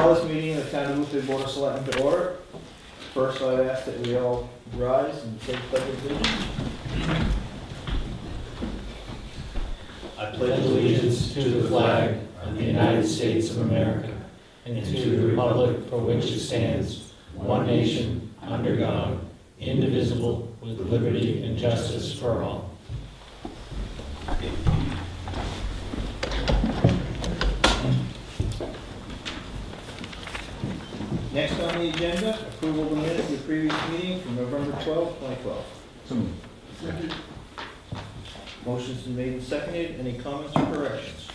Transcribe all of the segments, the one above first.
call this meeting of the Town of Boothbay Board of Selectmen to order. First, I ask that we all rise and take pledge of allegiance. I pledge allegiance to the flag of the United States of America and to the republic for which it stands, one nation, under God, indivisible, with liberty and justice for all. Next on the agenda, approval of the minutes of the previous meeting from November 12, 2012. Second. Motion's been made and seconded. Any comments or corrections?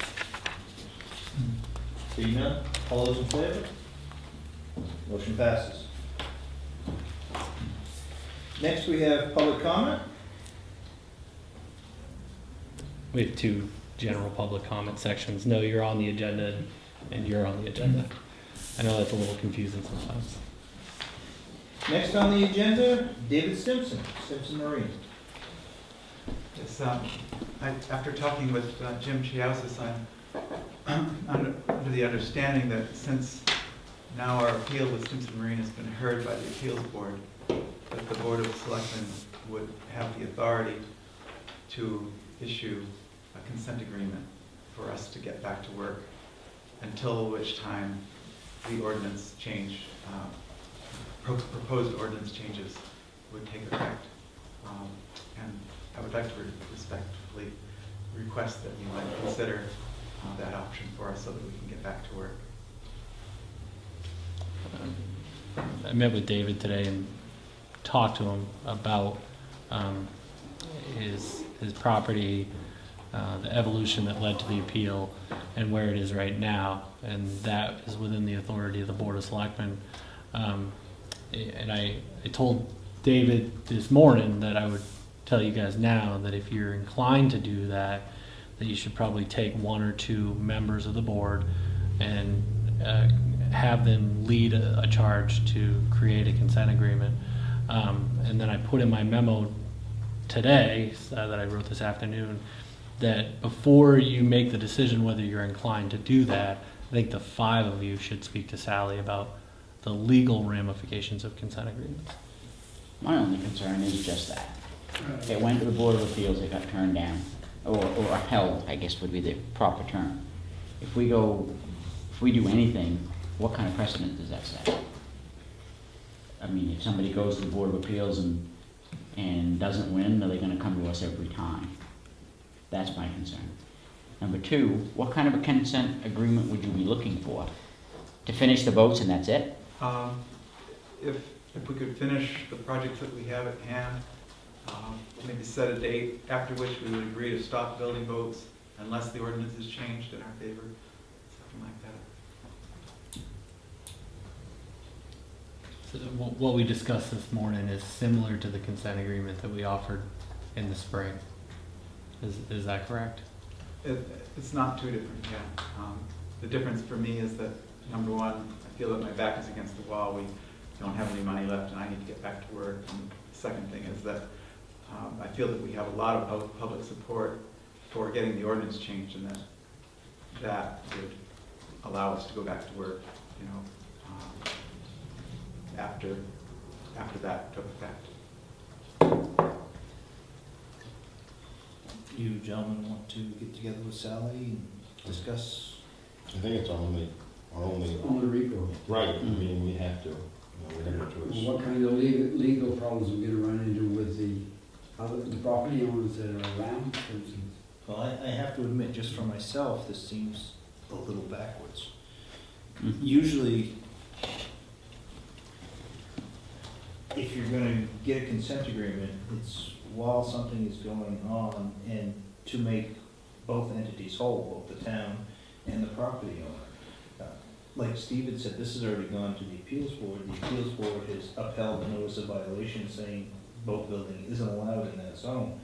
Seeing none, all those in favor? Motion passes. Next, we have public comment. We have two general public comment sections. No, you're on the agenda, and you're on the agenda. I know that's a little confusing sometimes. Next on the agenda, David Simpson, Simpson Marine. Yes, after talking with Jim Chiausis, I'm under the understanding that since now our appeal with Simpson Marine has been heard by the appeals board, that the Board of Selectmen would have the authority to issue a consent agreement for us to get back to work, until which time the ordinance change, proposed ordinance changes would take effect. And I would like to respectfully request that you might consider that option for us so that we can get back to work. I met with David today and talked to him about his property, the evolution that led to the appeal, and where it is right now, and that is within the authority of the Board of Selectmen. And I told David this morning that I would tell you guys now that if you're inclined to do that, that you should probably take one or two members of the board and have them lead a charge to create a consent agreement. And then I put in my memo today that I wrote this afternoon that before you make the decision whether you're inclined to do that, I think the five of you should speak to Sally about the legal ramifications of consent agreements. My only concern is just that. It went to the Board of Appeals, it got turned down, or upheld, I guess would be the proper term. If we do anything, what kind of precedent does that set? I mean, if somebody goes to the Board of Appeals and doesn't win, are they gonna come to us every time? That's my concern. Number two, what kind of a consent agreement would you be looking for? To finish the votes and that's it? If we could finish the projects that we have at hand, maybe set a date after which we would agree to stop building boats unless the ordinance is changed in our favor, something like that. So what we discussed this morning is similar to the consent agreement that we offered in the spring. Is that correct? It's not too different, yeah. The difference for me is that, number one, I feel that my back is against the wall. We don't have any money left and I need to get back to work. And the second thing is that I feel that we have a lot of public support for getting the ordinance changed, and that would allow us to go back to work, you know, after that took effect. You gentlemen want to get together with Sally and discuss? I think it's our only recourse. right. I mean, we have to. We have no choice. What kind of legal problems are we gonna run into with the property owners that are around, for instance? Well, I have to admit, just for myself, this seems a little backwards. Usually, if you're gonna get a consent agreement, it's while something is going on and to make both entities whole, both the town and the property owner. Like Steve had said, this has already gone to the appeals board. The appeals board has upheld the notice of violation saying boat building isn't allowed in that zone.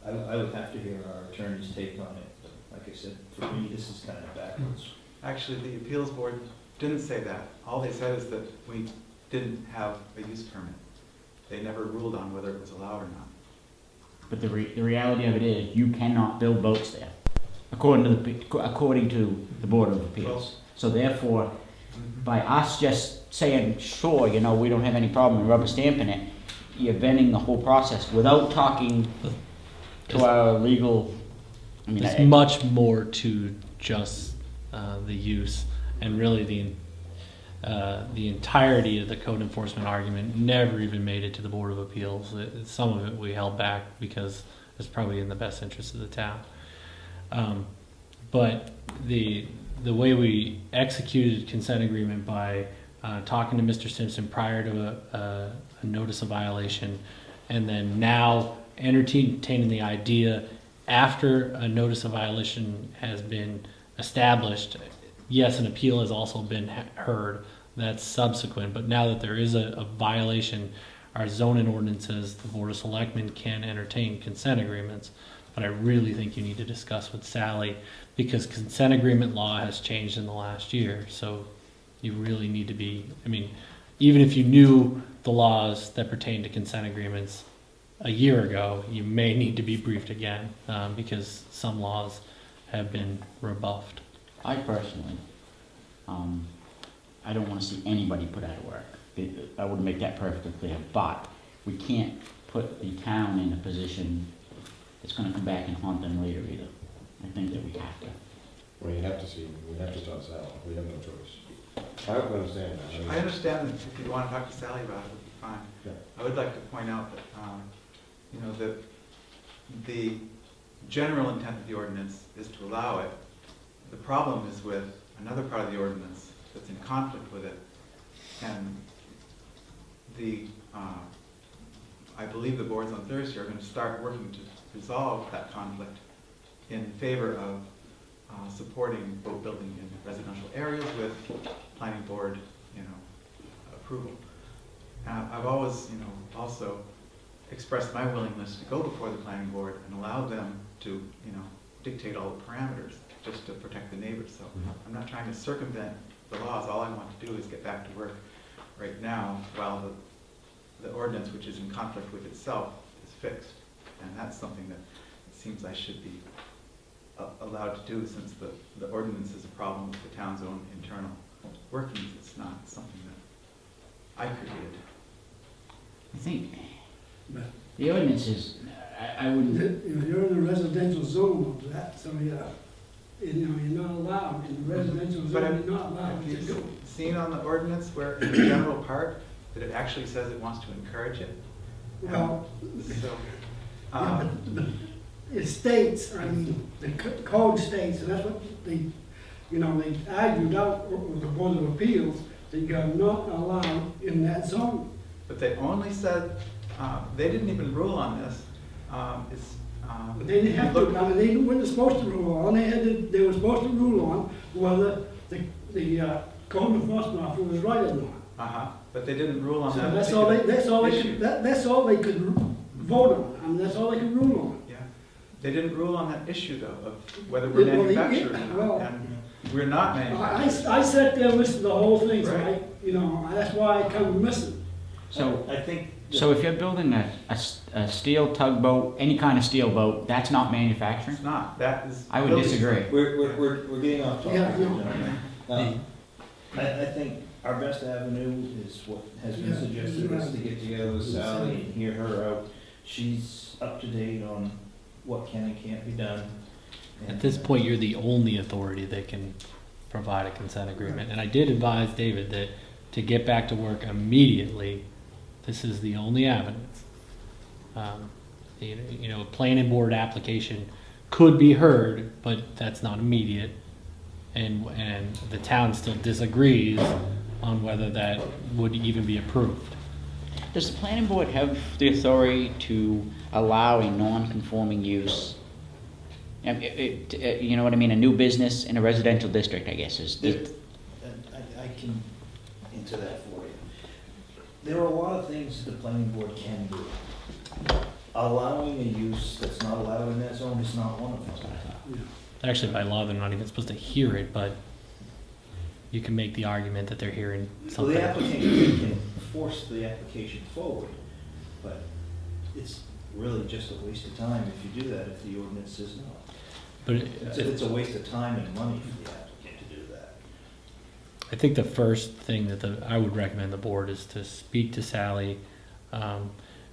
I would have to hear our attorney's take on it. But like I said, for me, this is kind of backwards. Actually, the appeals board didn't say that. All they said is that we didn't have a use permit. They never ruled on whether it was allowed or not. But the reality of it is, you cannot build boats there, according to the Board of Appeals. So therefore, By us just saying, sure, you know, we don't have any problem and rubber stamping it, you're bending the whole process without talking to our legal, I mean, There's much more to just the use, and really the entirety of the code enforcement argument never even made it to the Board of Appeals. Some of it we held back because it's probably in the best interest of the town. But the way we executed consent agreement by talking to Mr. Simpson prior to a notice of violation, and then now entertaining the idea after a notice of violation has been established. Yes, an appeal has also been heard. That's subsequent. But now that there is a violation, our zoning ordinance says the Board of Selectmen can entertain consent agreements. But I really think you need to discuss with Sally, because consent agreement law has changed in the last year. So you really need to be, I mean, even if you knew the laws that pertain to consent agreements a year ago, you may need to be briefed again, because some laws have been rebuffed. I personally, I don't want to see anybody put out of work. I would make that perfectly clear, but we can't put the town in a position that's going to come back and haunt them later either. I think that we have to. Well, we have to talk Sal, we have no choice. I hope you understand that. I understand that if you want to talk to Sally about it, it would be fine. Yeah. I would like to point out that, you know, that the general intent of the ordinance is to allow it. The problem is with another part of the ordinance that's in conflict with it. And I believe the boards on Thursday are going to start working to resolve that conflict in favor of supporting boat building in residential areas with planning board, you know, approval. I've always, you know, also expressed my willingness to go before the planning board and allow them to, you know, dictate all the parameters just to protect the neighbors. So I'm not trying to circumvent the laws. All I want to do is get back to work right now while the ordinance, which is in conflict with itself, is fixed. And that's something that it seems I should be allowed to do, since the ordinance is a problem with the town's own internal workings. It's not something that I created. I think But the ordinance is, I wouldn't, if you're in a residential zone, that, so you know, you're not allowed, in the residential But zone, you're not allowed have to you do. seen on the ordinance where in the general part that it actually says it wants to encourage it? Well, So, yeah, but it states, I mean, the code states, and that's what they, you know, they argued out with the Board of Appeals, that you're not allowed in that zone. but they only said, they didn't even rule on this. But they didn't have to, I mean, they weren't supposed to rule on, they were supposed to rule on whether the code enforcement officer was right or not. But they didn't rule on So that. that's all issue. that's all they could vote on, I mean, that's all they could rule on. Yeah, they didn't rule on that issue though, of whether we're Well, manufacturers or well, not, and we're not manufacturers. I sat there and listened to the whole thing, so Right. you know, that's why I come missing. so, I think. so if you're building a steel tugboat, any kind of steel boat, that's not manufacturing? It's not, that is. I would disagree. We're getting off topic, Yeah, I know. gentlemen. I think our best avenue is what has been Yeah, suggested, right. is to get together with Sally and hear her out. She's up to date on what can and can't be done. At this point, you're the only authority that can provide a consent agreement. And I did advise David that to get back to work immediately, this is the only avenue. You know, a planning board application could be heard, but that's not immediate. And the town still disagrees on whether that would even be approved. Does the planning board have the authority to allow a non-conforming use? You know what I mean, a new business in a residential district, I guess, is. I can answer that for you. There are a lot of things the planning board can do. Allowing a use that's not allowed in that zone is not one of them. Actually, by law, they're not even supposed to hear it, but you can make the argument that they're hearing So something. the applicant can force the application forward, but it's really just a waste of time if you do that, if the ordinance says no. But It's a waste of time and money for the applicant to do that. I think the first thing that I would recommend the board is to speak to Sally,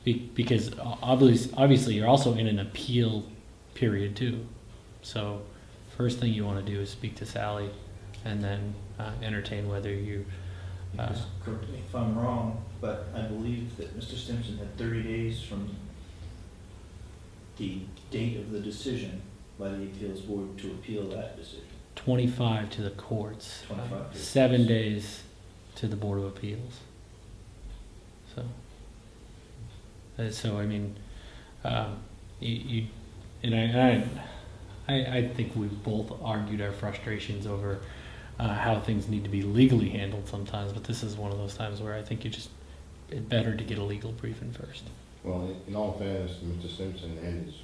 because obviously you're also in an appeal period too. So first thing you want to do is speak to Sally, and then entertain whether you. Just correct me if I'm wrong, but I believe that Mr. Stimson had 30 days from the date of the decision by the appeals board to appeal that decision. 25 to the courts, 25 days. 7 days to the Board of Appeals. So I mean, you and I think we've both argued our frustrations over how things need to be legally handled sometimes, but this is one of those times where I think it's better to get a legal briefing first. Well, in all fairness to Mr. Simpson and his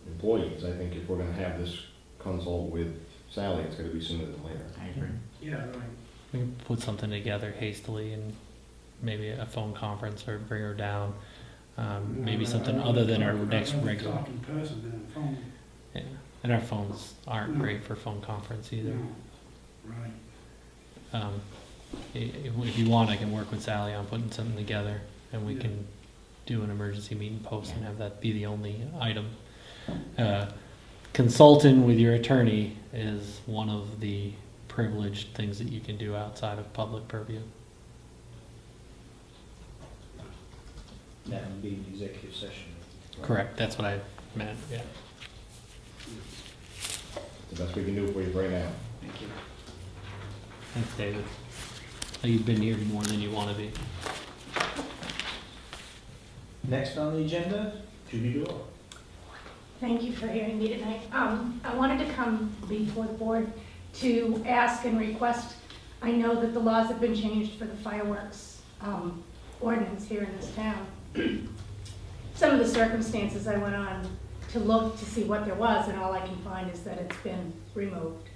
employees, I think if we're gonna have this consult with Sally, it's gonna be sooner than later. I agree. Yeah, right. We can put something together hastily and maybe a phone conference or bring her down. Maybe something other than our next regular. Talk in person than on phone. Yeah, and our phones aren't great for phone conference either. No. Right. If you want, I can work with Sally on putting something together, and we Yeah. can do an emergency meeting post and have that be the only item. Consulting with your attorney is one of the privileged things that you can do outside of public purview. That would be an executive session. Correct, that's what I meant, yeah. The best we can do for you right now. Thank you. Thanks, David. You've been here more than you want to be. Next on the agenda, Judy Doyle. Thank you for hearing me tonight. I wanted to come before the board to ask and request, I know that the laws have been changed for the fireworks ordinance here in this town. Some of the circumstances I went on to look to see what there was, and all I can find is that it's been removed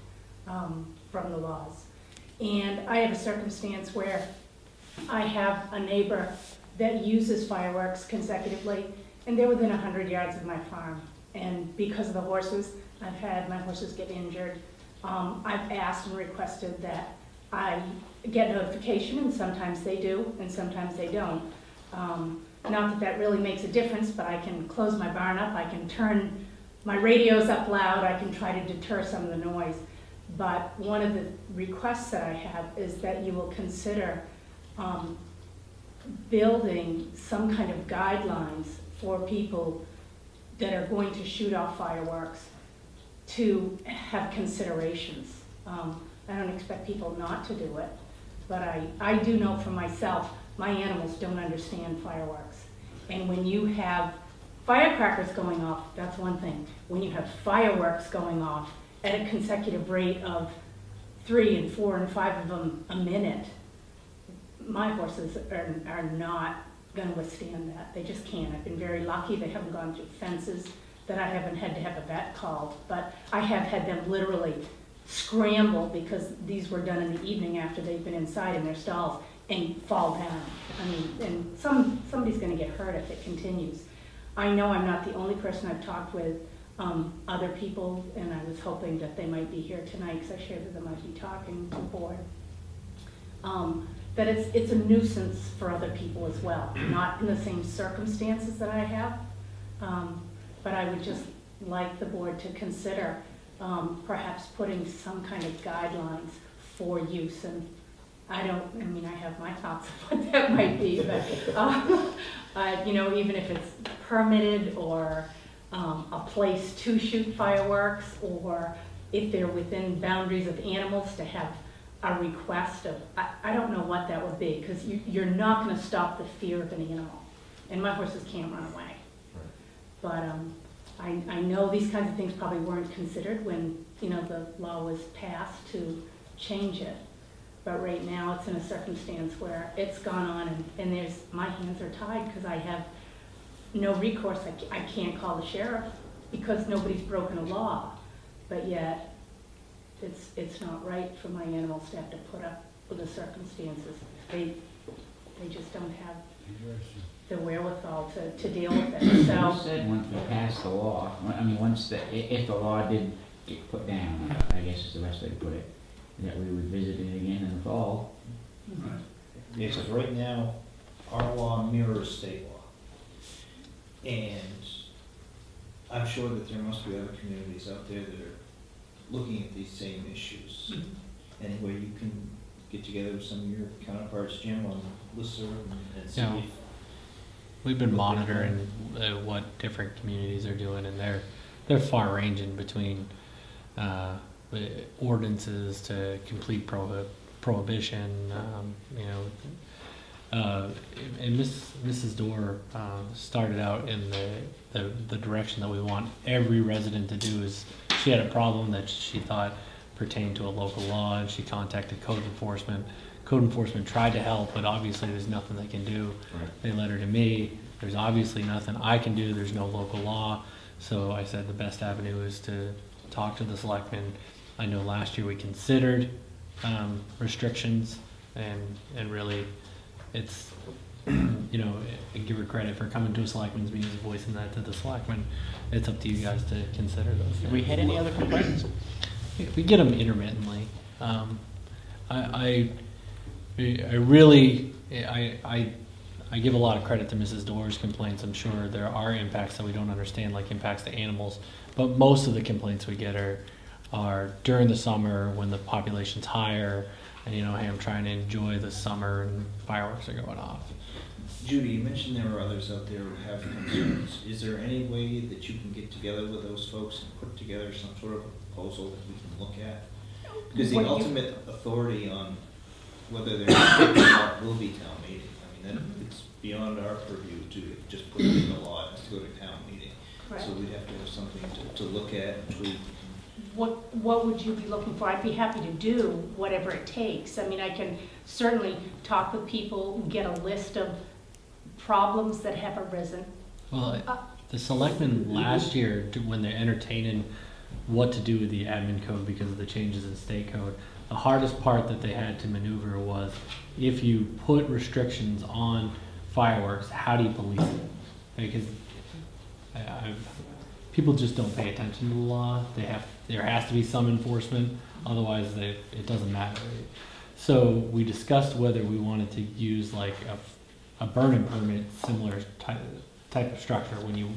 from the laws. And I have a circumstance where I have a neighbor that uses fireworks consecutively, and they're within 100 yards of my farm. And because of the horses, I've had my horses get injured. I've asked and requested that I get notification, and sometimes they do, and sometimes they don't. Not that that really makes a difference, but I can close my barn up, I can turn my radios up loud, I can try to deter some of the noise. But one of the requests that I have is that you will consider building some kind of guidelines for people that are going to shoot off fireworks to have considerations. I don't expect people not to do it, but I do know for myself, my animals don't understand fireworks. And when you have firecrackers going off, that's one thing. When you have fireworks going off at a consecutive rate of 3 and 4 and 5 of them a minute, my horses are not going to withstand that. They just can't. I've been very lucky. They haven't gone through fences that I haven't had to have a vet called, but I have had them literally scramble because these were done in the evening after they've been inside in their stalls and fall down. I mean, and somebody's going to get hurt if it continues. I know I'm not the only person. I've talked with other people, and I was hoping that they might be here tonight because I shared that they might be talking to the board. That it's a nuisance for other people as well, not in the same circumstances that I have, but I would just like the board to consider perhaps putting some kind of guidelines for use. And I have my thoughts of what that might be, but you know, even if it's permitted or a place to shoot fireworks, or if they're within boundaries of animals, to have a request of, I don't know what that would be, because you're not going to stop the fear of an animal, and my horses can't run away. But I know these kinds of things probably weren't considered when, you know, the law was passed to change it. But right now it's in a circumstance where it's gone on, and my hands are tied because I have no recourse. I can't call the sheriff because nobody's broken a law, but yet it's not right for my animals to have to put up with the circumstances. They just don't have the wherewithal to deal with it. You So said once we passed the law, if the law did get put down, I guess is the best way to put it, that we would visit it again in the fall. Because right now, our law mirrors state law. And I'm sure that there must be other communities out there that are looking at these same issues. Anyway, you can get together with some of your counterparts, Jim, on listserv and see Yeah. if We've been monitoring what different communities are doing, and they're far ranging between ordinances to complete prohibition. And Mrs. Dorr started out in the direction that we want every resident to do. Is she had a problem that she thought pertained to a local law, and she contacted code enforcement. Code enforcement tried to help, but obviously there's nothing they can do. Right. They led her to me. There's obviously nothing I can do. There's no local law. So I said the best avenue is to talk to the selectmen. I know last year we considered restrictions, and really it's, I give her credit for coming to a selectmen's meeting and voicing that to the selectmen. It's up to you guys to consider those Have we things. had any other complaints? We get them intermittently. I really, I give a lot of credit to Mrs. Dorr's complaints. I'm sure there are impacts that we don't understand, like impacts to animals, but most of the complaints we get are during the summer when the population's higher, and hey, I'm trying to enjoy the summer and fireworks are going off. Judy, you mentioned there were others out there who have concerns. Is there any way that you can get together with those folks and put together some sort of proposal that we can look at? Because the What you- ultimate authority on whether there's will be town meeting. I mean, it's beyond our purview to just put it in the law. It has to go to town meeting. Correct. So we'd have to have something to look at and tweak. What would you be looking for? I'd be happy to do whatever it takes. I mean, I can certainly talk with people, get a list of problems that have arisen. Well, the selectmen last year, when they're entertaining what to do with the admin code because of the changes in state code, the hardest part that they had to maneuver was if you put restrictions on fireworks, how do you police it? Because people just don't pay attention to the law. There has to be some enforcement, otherwise it doesn't matter. So we discussed whether we wanted to use like a burn-in permit, similar type of structure. When you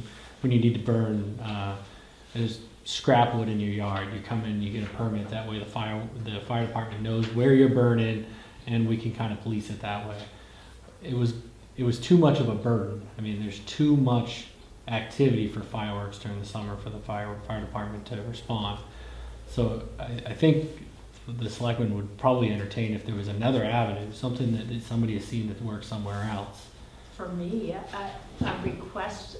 need to burn there's scrap wood in your yard, you come in, you get a permit. That way the fire department knows where you're burning, and we can kind of police it that way. It was too much of a burden. I mean, there's too much activity for fireworks during the summer for the fire department to respond. So I think the selectmen would probably entertain if there was another avenue, something that somebody has seen that works somewhere else. For me, a request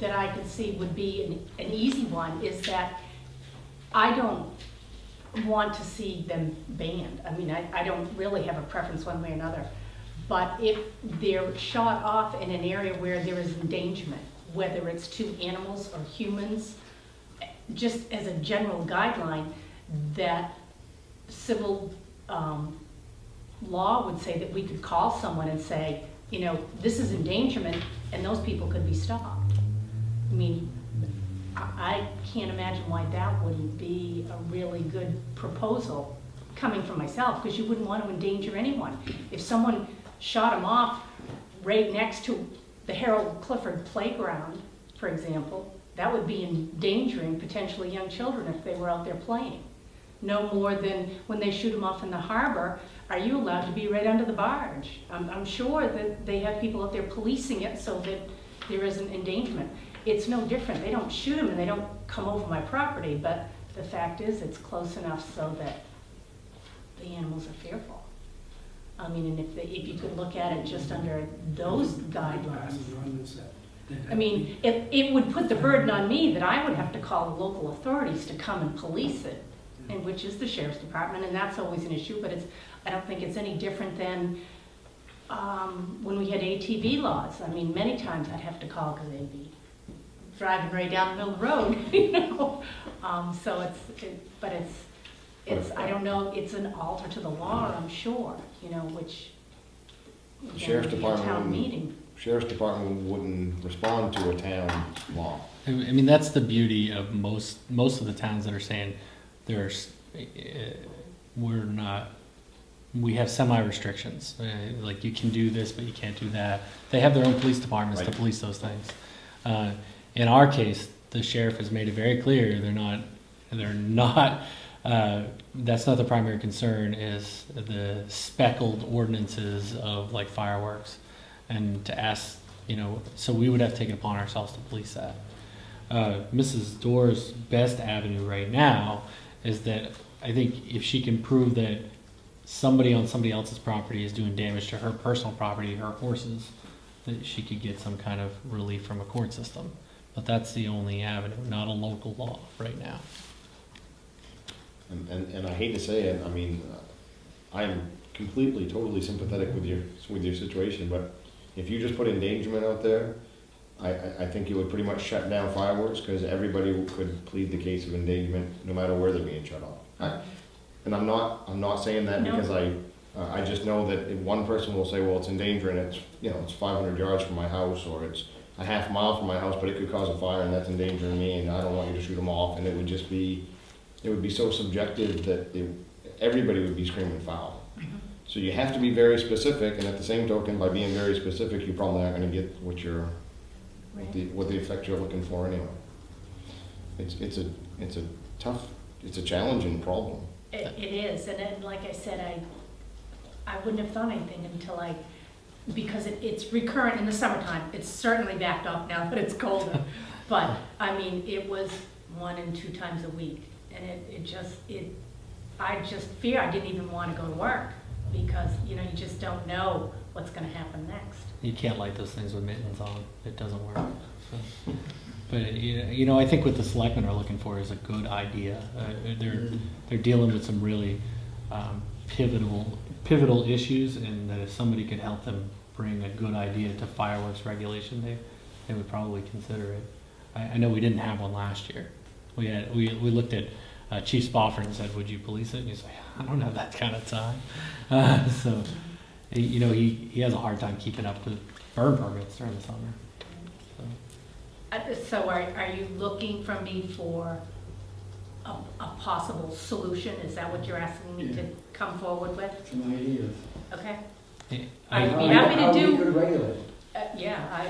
that I could see would be an easy one is that I don't want to see them banned. I mean, I don't really have a preference one way or another. But if they're shot off in an area where there is endangerment, whether it's to animals or humans, just as a general guideline, that civil law would say that we could call someone and say, this is endangerment, and those people could be stopped. I mean, I can't imagine why that wouldn't be a really good proposal coming from myself, because you wouldn't want to endanger anyone. If someone shot them off right next to the Harold Clifford playground, for example, that would be endangering potentially young children if they were out there playing. No more than when they shoot them off in the harbor, are you allowed to be right under the barge? I'm sure that they have people out there policing it so that there isn't endangerment. It's no different. They don't shoot them and they don't come over my property, but the fact is it's close enough so that the animals are fearful. I mean, and if you could look at it just under those guidelines. I mean, it would put the burden on me that I would have to call the local authorities to come and police it, and which is the sheriff's department, and that's always an issue, but I don't think it's any different than when we had ATV laws. I mean, many times I'd have to call because they'd be driving right down the middle of the road, So it's I don't know, it's an alter to the law, I'm sure, which The Sheriff's would be a town Department meeting. Sheriff's Department wouldn't respond to a town law. I mean, that's the beauty of most of the towns that are saying there's we're not, we have semi-restrictions. Like you can do this, but you can't do that. They have their own police departments to Right. police those things. In our case, the sheriff has made it very clear they're not, that's not the primary concern, is the speckled ordinances of like fireworks. And to ask, so we would have to take it upon ourselves to police that. Mrs. Doerr's best avenue right now is that I think if she can prove that somebody on somebody else's property is doing damage to her personal property, her horses, that she could get some kind of relief from a court system. But that's the only avenue, not a local law right now. And I hate to say it, I mean, I'm completely, totally sympathetic with your situation, but if you just put endangerment out there, I think it would pretty much shut down fireworks, because everybody could plead the case of endangerment no matter where they're being shut off. And I'm not saying that No. because I just know that if one person will say, well, it's endangering, it's, it's 500 yards from my house, or it's a half mile from my house, but it could cause a fire and that's endangering me, and I don't want you to shoot them off, and it would just be, it would be so subjective that everybody would be screaming foul. So you have to be very specific, and at the same token, by being very specific, you probably aren't going to get what what the effect you're looking for anyway. It's a tough, it's a challenging problem. It is, and then, like I said, I wouldn't have thought anything until because it's recurrent in the summertime. It's certainly backed off now that it's colder. But, I mean, it was 1 and 2 times a week. And I just fear I didn't even want to go to work, because, you just don't know what's gonna happen next. You can't light those things with mittens on. It doesn't work. So. But I think what the selectmen are looking for is a good idea. They're dealing with some really pivotal issues, and that if somebody could help them bring a good idea to fireworks regulation, they would probably consider it. I know we didn't have one last year. We looked at Chief Spofford and said, "Would you police it?" And he's like, "I don't have that kind of time." So. He has a hard time keeping up with burn permits during the summer. So are you looking from me for a possible solution? Is that what you're asking me to come forward with? Some ideas. Okay. I I'd be happy to How we do, could regulate. yeah,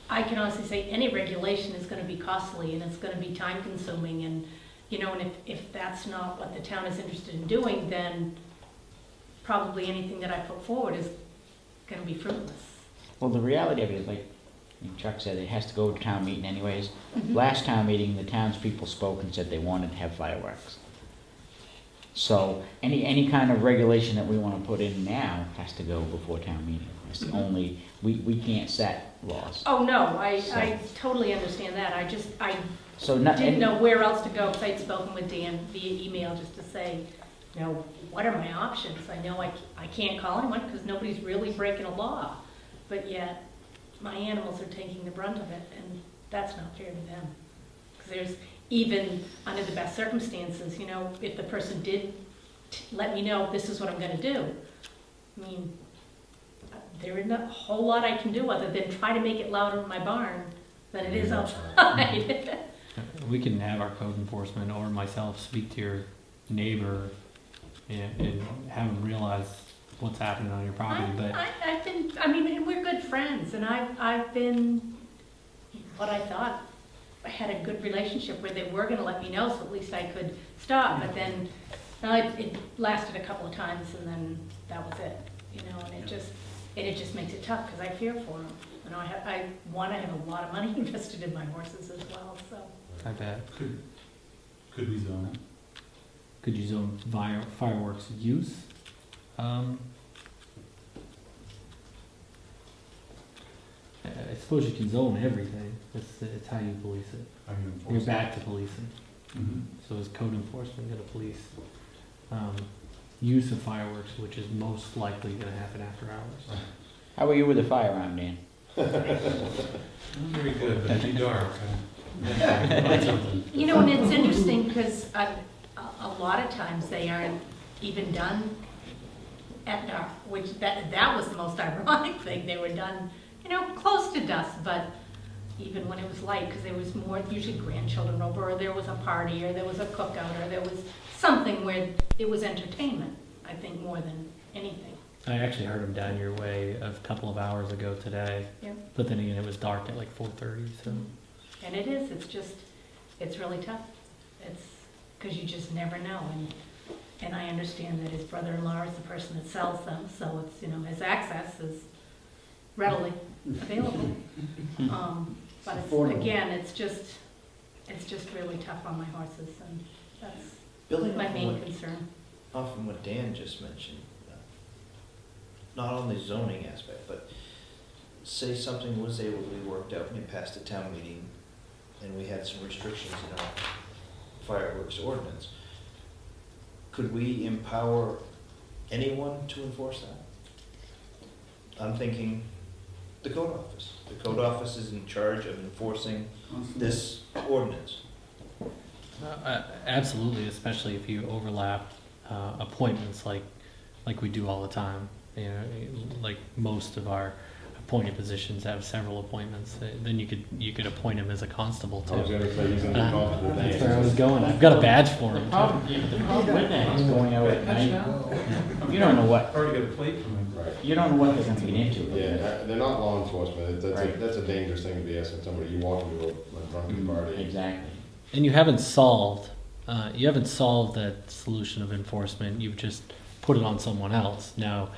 I can honestly say any regulation is gonna be costly, and it's gonna be time consuming, and, and if that's not what the town is interested in doing, then probably anything that I put forward is gonna be fruitless. Well, the reality of it is, like Chuck said, it has to go to town meeting anyways. Mhm. Last town meeting, the townspeople spoke and said they wanted to have fireworks. So any kind of regulation that we want to put in now has to go before town meeting. It's the only, we can't set laws. Oh, no, I So- totally understand that. I So didn't know where else to go, because I'd spoken with Dan via email just to say, what are my options? I know I can't call anyone because nobody's really breaking a law, but yet my animals are taking the brunt of it, and that's not fair to them. Because there's, even under the best circumstances, if the person did let me know, this is what I'm gonna do, I mean, there isn't a whole lot I can do other than try to make it louder in my barn than it is outside. We can have our code enforcement or myself speak to your neighbor and have them realize what's happening on your property. But I've been, and we're good friends, and I've been, what I thought, I had a good relationship where they were gonna let me know, so at least I could stop, but then, it lasted a couple of times, and then that was it, and it just makes it tough, because I fear for them. I have a lot of money invested in my horses as well, so. I bet. Could we zone it? Could you zone fireworks use? I suppose you can zone everything. It's how you police it. How you You're enforce back to policing. it? Mhm. So is code enforcement going to police use of fireworks, which is most likely going to happen after hours? How are you with the firearm, Dan? Not very good, but it'd be dark. Find something. And it's interesting, because a lot of times they aren't even done at dark, which that was the most ironic thing. They were done, close to dusk, but, even when it was light, because there was more, usually grandchildren over, or there was a party, or there was a cookout, or there was something where it was entertainment, I think, more than anything. I actually heard him down your way a couple of hours ago today. Yep. But then again, it was dark at like 4:30, so. And it is, it's really tough. It's, because you just never know. And I understand that his brother-in-law is the person that sells them, so it's, his access is readily available. But it's, again, it's just really tough on my horses, and that's Building my off main what, concern. off from what Dan just mentioned, not only zoning aspect, but say something was able to be worked out and it passed a town meeting, and we had some restrictions in our fireworks ordinance. Could we empower anyone to enforce that? I'm thinking the code office. The code office is in charge of enforcing this ordinance. Absolutely, especially if you overlap appointments like we do all the time. Like most of our appointed positions have several appointments. Then you could appoint him as a constable I was too. gonna say, he's in the constable That's thing. where I was going. I've got a badge for him. The problem with that is going out at night. You don't know what, Already got a plate from him. Right. you don't know what they're gonna get into. Yeah, they're not law enforcement. Right. That's a dangerous thing to be asking somebody. You walk into a drunken party. Exactly. And you haven't solved that solution of enforcement. You've just put it on someone else. Now,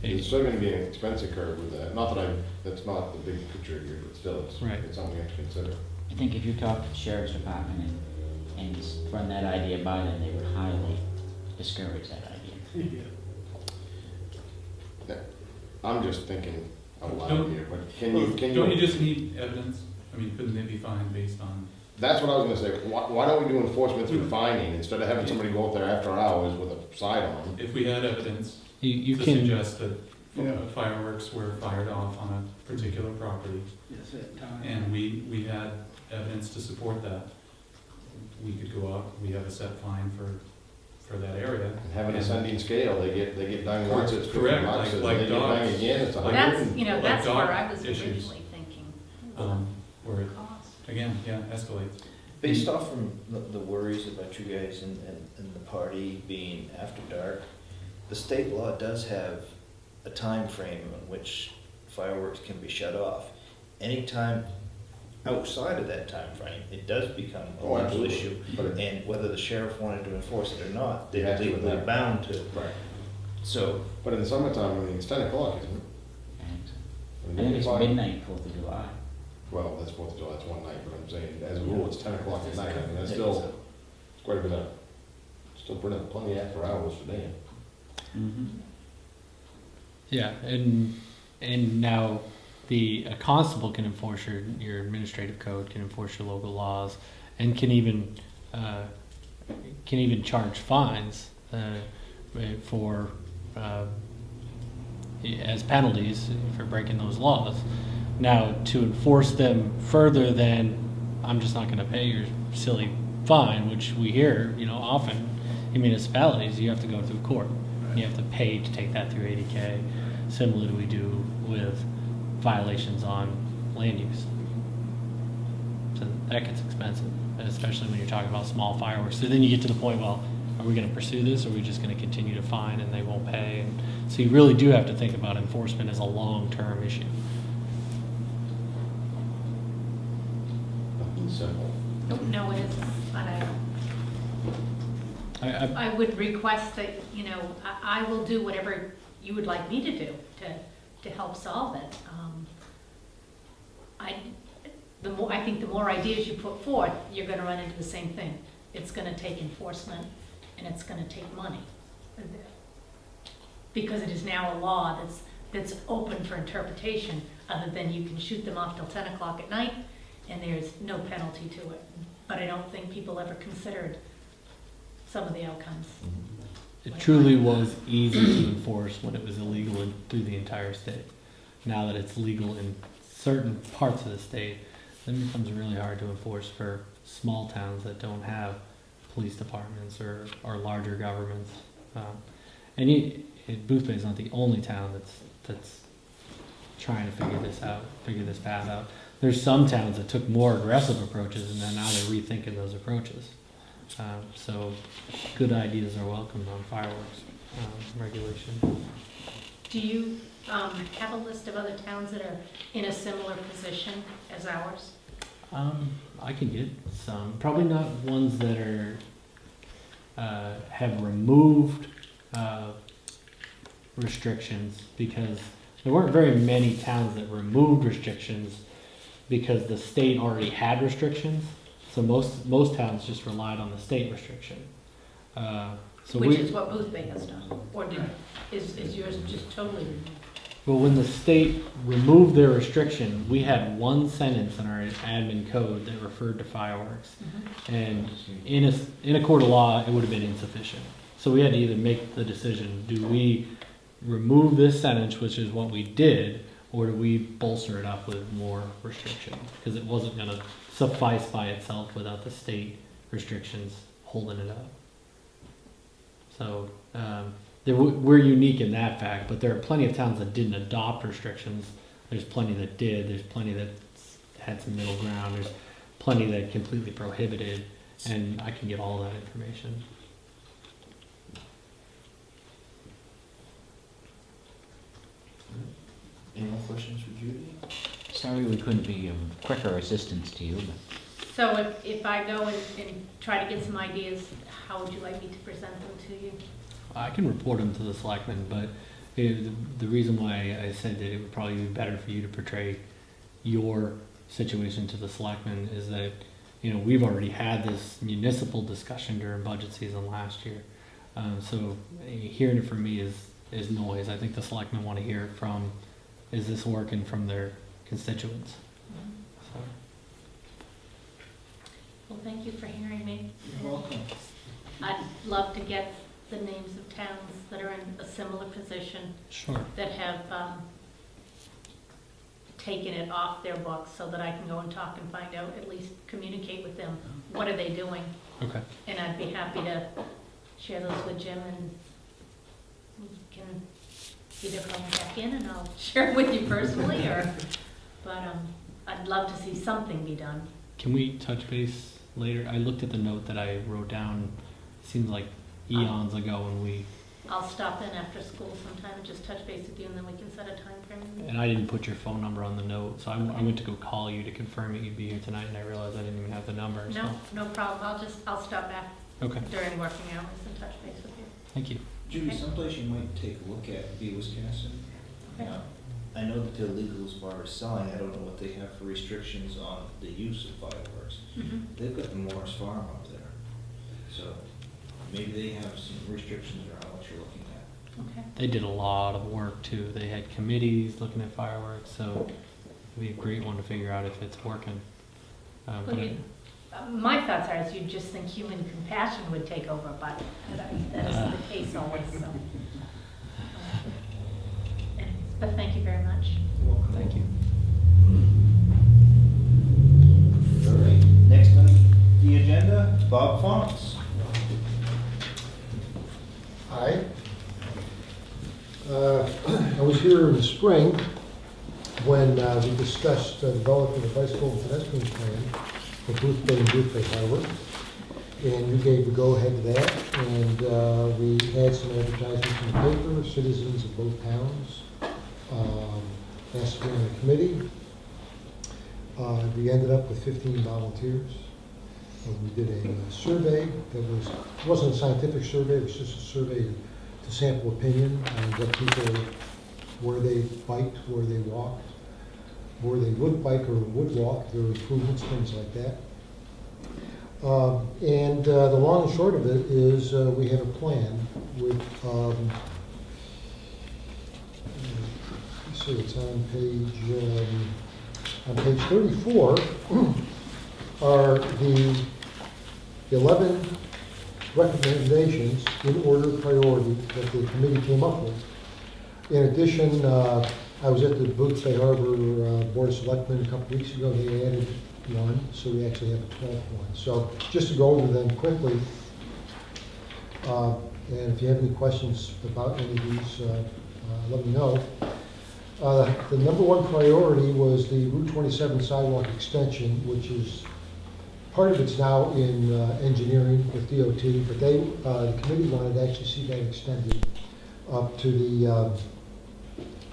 There's still gonna be an expense incurred with that. Not that that's not the big picture here, but still, Right. it's something you have to consider. I think if you talk to the sheriff's department and run that idea by them, they would highly discourage that idea. I'm just thinking out loud Don't- here, but Don't you just need evidence? I mean, couldn't it be fine based on, That's what I was gonna say. Why don't we do enforcement through fining instead of having somebody go out there after hours with a sidearm? if we had evidence you to can. suggest that fireworks were fired off on a particular property, Yes, at times. and we had evidence to support that, we could go out, we have a set fine for that area. And having a ascending scale, they get done once, it's 50 Correct, bucks, and like they get dogs. done again, it's a Like- hundred. That's, and- that's like where dog I was issues. originally thinking. Where it, Cost. again, escalates. Based off from the worries about you guys and the party being after dark, the state law does have a time frame in which fireworks can be shut off. Anytime outside of that time frame, it does become a Oh, legal absolutely. issue. But it- And whether the sheriff wanted to enforce it or not, They they're have to with legally that. bound to. Right. So, But in the summertime, I mean, it's 10 o'clock, isn't it? I think it's midnight, 4th of July. Well, that's 4th of July, that's one night, but I'm saying, as a rule, it's 10 o'clock at night, I mean, that's still, it's quite a bit of, still plenty after hours for Dan. Mm-hmm. Yeah, and now a constable can enforce your administrative code, can enforce your local laws, and can even charge fines for as penalties for breaking those laws. Now, to enforce them further than I'm just not going to pay your silly fine, which we hear, often in municipalities, you have to go through court. You have to pay to take that through 80K, similar to we do with violations on land use. So that gets expensive, and especially when you're talking about small fireworks. So then you get to the point, well, are we going to pursue this, or are we just going to continue to fine and they won't pay? And so you really do have to think about enforcement as a long-term issue. Nothing simple. No, it isn't, but I would request that, I will do whatever you would like me to do to help solve it. I think the more ideas you put forth, you're gonna run into the same thing. It's gonna take enforcement and it's gonna take money. Because it is now a law that's open for interpretation, other than you can shoot them off till 10 o'clock at night and there's no penalty to it. But I don't think people ever considered some of the outcomes. It truly was easy to enforce when it was illegal through the entire state. Now that it's legal in certain parts of the state, then it becomes really hard to enforce for small towns that don't have police departments or larger governments. Boothbay is not the only town that's trying to figure this path out. there's some towns that took more aggressive approaches, and then now they're rethinking those approaches. So good ideas are welcomed on fireworks regulation. Do you have a list of other towns that are in a similar position as ours? I can get some, probably not ones that are have removed restrictions, because there weren't very many towns that removed restrictions because the state already had restrictions. So most towns just relied on the state restriction. Which is what Boothbay has done, or is yours just totally removed? Well, when the state removed their restriction, we had one sentence in our admin code that referred to fireworks. And in a court of law, it would have been insufficient. So we had to either make the decision, do we remove this sentence, which is what we did, or do we bolster it up with more restriction? Because it wasn't going to suffice by itself without the state restrictions holding it up. So we're unique in that fact, but there are plenty of towns that didn't adopt restrictions. There's plenty that did. There's plenty that had some middle ground. There's plenty that completely prohibited, and I can get all that information. Any more questions for Judy? Sorry we couldn't be of quicker assistance to you, but So if I go and try to get some ideas, how would you like me to present them to you? I can report them to the selectmen, but the reason why I said that it would probably be better for you to portray your situation to the selectmen is that, we've already had this municipal discussion during budget season last year. So hearing it from me is noise. I think the selectmen want to hear it from, is this working from their constituents? So. Well, thank you for hearing me. You're welcome. I'd love to get the names of towns that are in a similar position, Sure. that have taken it off their books, so that I can go and talk and find out, at least communicate with them, what are they doing? Okay. And I'd be happy to share those with Jim, and we can either come back in and I'll share it with you personally, but I'd love to see something be done. Can we touch base later? I looked at the note that I wrote down. It seems like eons ago when we, I'll stop in after school sometime and just touch base with you, and then we can set a time frame. and I didn't put your phone number on the note, so I went to go call you to confirm that you'd be here tonight, and I realized I didn't even have the number. So. No problem. I'll stop back Okay. during working hours and touch base with you. Thank you. Judy, Okay. someplace you might take a look at would be Wisconsin. Okay. Now, I know that they're legal as far as selling. I don't know what they have for restrictions on the use of fireworks. They've got the Morris Farm up there. So maybe they have some restrictions around what you're looking at. Okay. They did a lot of work too. They had committees looking at fireworks, so it'd be a great one to figure out if it's working. But My thoughts are, is you just think human compassion would take over, but that isn't the case always, so. But thank you very much. You're welcome. thank you. All right, next on the agenda, Bob Fox. Hi. I was here in the spring when we discussed developing a bicycle and pedestrian plan for Boothbay and Boothbay Harbor. And you gave the go-ahead to that, and we had some advertisements in the paper, citizens of both towns asked to be on the committee. We ended up with 15 volunteers. We did a survey that wasn't a scientific survey, it was just a survey to sample opinion on what people, where they biked, where they walked, where they would bike or would walk, their improvements, things like that. And the long and short of it is we have a plan with, let's see, it's on page 34 are the 11 recommendations in order of priority that the committee came up with. In addition, I was at the Boothbay Harbor Board of Selectmen a couple weeks ago. They added one, so we actually have a 12th one. So just to go over them quickly, and if you have any questions about any of these, let me know. The number one priority was the Route 27 sidewalk extension, which is, part of it's now in engineering with DOT, but the committee wanted to actually see that extended up to the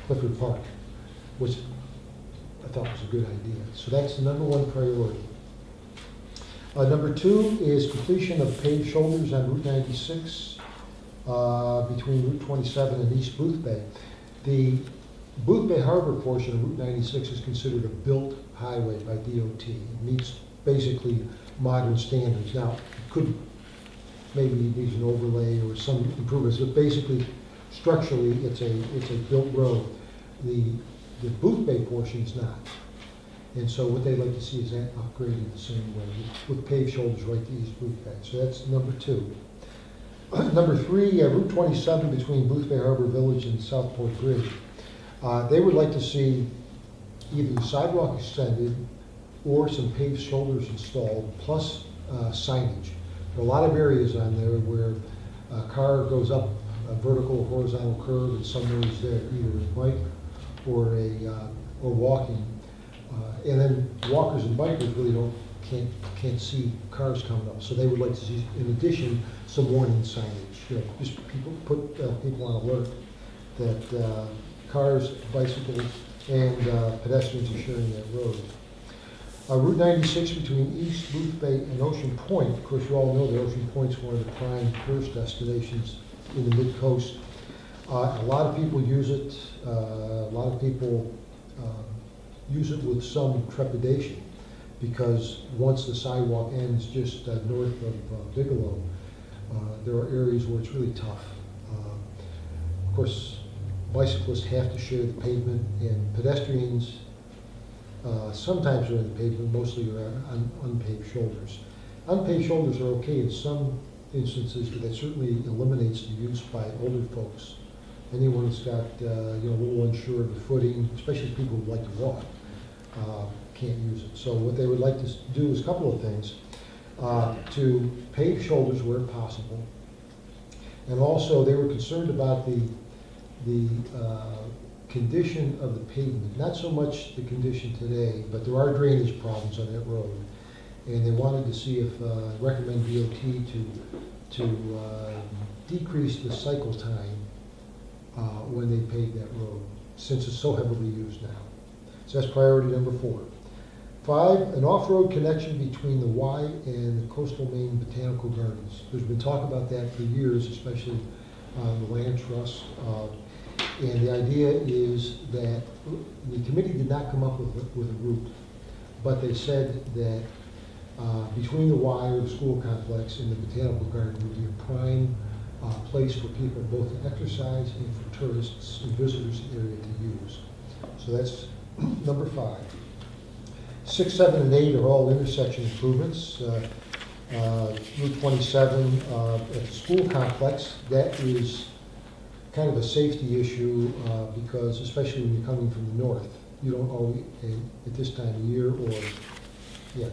Clifford Park, which I thought was a good idea. So that's the number one priority. Number two is completion of paved shoulders on Route 96 between Route 27 and East Boothbay. The Boothbay Harbor portion of Route 96 is considered a built highway by DOT. It meets basically modern standards. Now, it could maybe needs an overlay or some improvements, but basically, structurally, it's a built road. The Boothbay portion is not. And so what they'd like to see is that upgraded the same way, with paved shoulders right to East Boothbay. So that's number two. Number three, Route 27 between Boothbay Harbor Village and Southport Bridge. They would like to see either the sidewalk extended or some paved shoulders installed, plus signage. There are a lot of areas on there where a car goes up a vertical or horizontal curve, and some areas there either a bike or walking. And then walkers and bikers really can't see cars coming up. So they would like to see, in addition, some warning signage. Just put people on alert that cars, bicycles, and pedestrians are sharing that road. Route 96 between East Boothbay and Ocean Point. Of course, you all know that Ocean Point's one of the prime tourist destinations in the mid-coast. A lot of people use it. A lot of people use it with some trepidation, because once the sidewalk ends just north of Bigelow, there are areas where it's really tough. Of course, bicyclists have to share the pavement, and pedestrians sometimes are in the pavement, mostly are on unpaved shoulders. Unpaved shoulders are okay in some instances, but that certainly eliminates the use by older folks. Anyone who's got a little unsure of the footing, especially people who like to walk, can't use it. So what they would like to do is a couple of things. To pave shoulders where possible. And also they were concerned about the condition of the pavement. Not so much the condition today, but there are drainage problems on that road. And they wanted to see if, recommend DOT to decrease the cycle time when they pave that road, since it's so heavily used now. So that's priority number 4. 5, an off-road connection between the Y and the Coastal Maine Botanical Gardens. There's been talk about that for years, especially the land trust. And the idea is that the committee did not come up with a route, but they said that between the Y or the school complex and the Botanical Garden would be a prime place for people both to exercise and for tourists and visitors in the area to use. So that's number 5. 6, 7, and 8 are all intersection improvements. Route 27 at the school complex, that is kind of a safety issue because especially when you're coming from the north, you don't always, at this time of year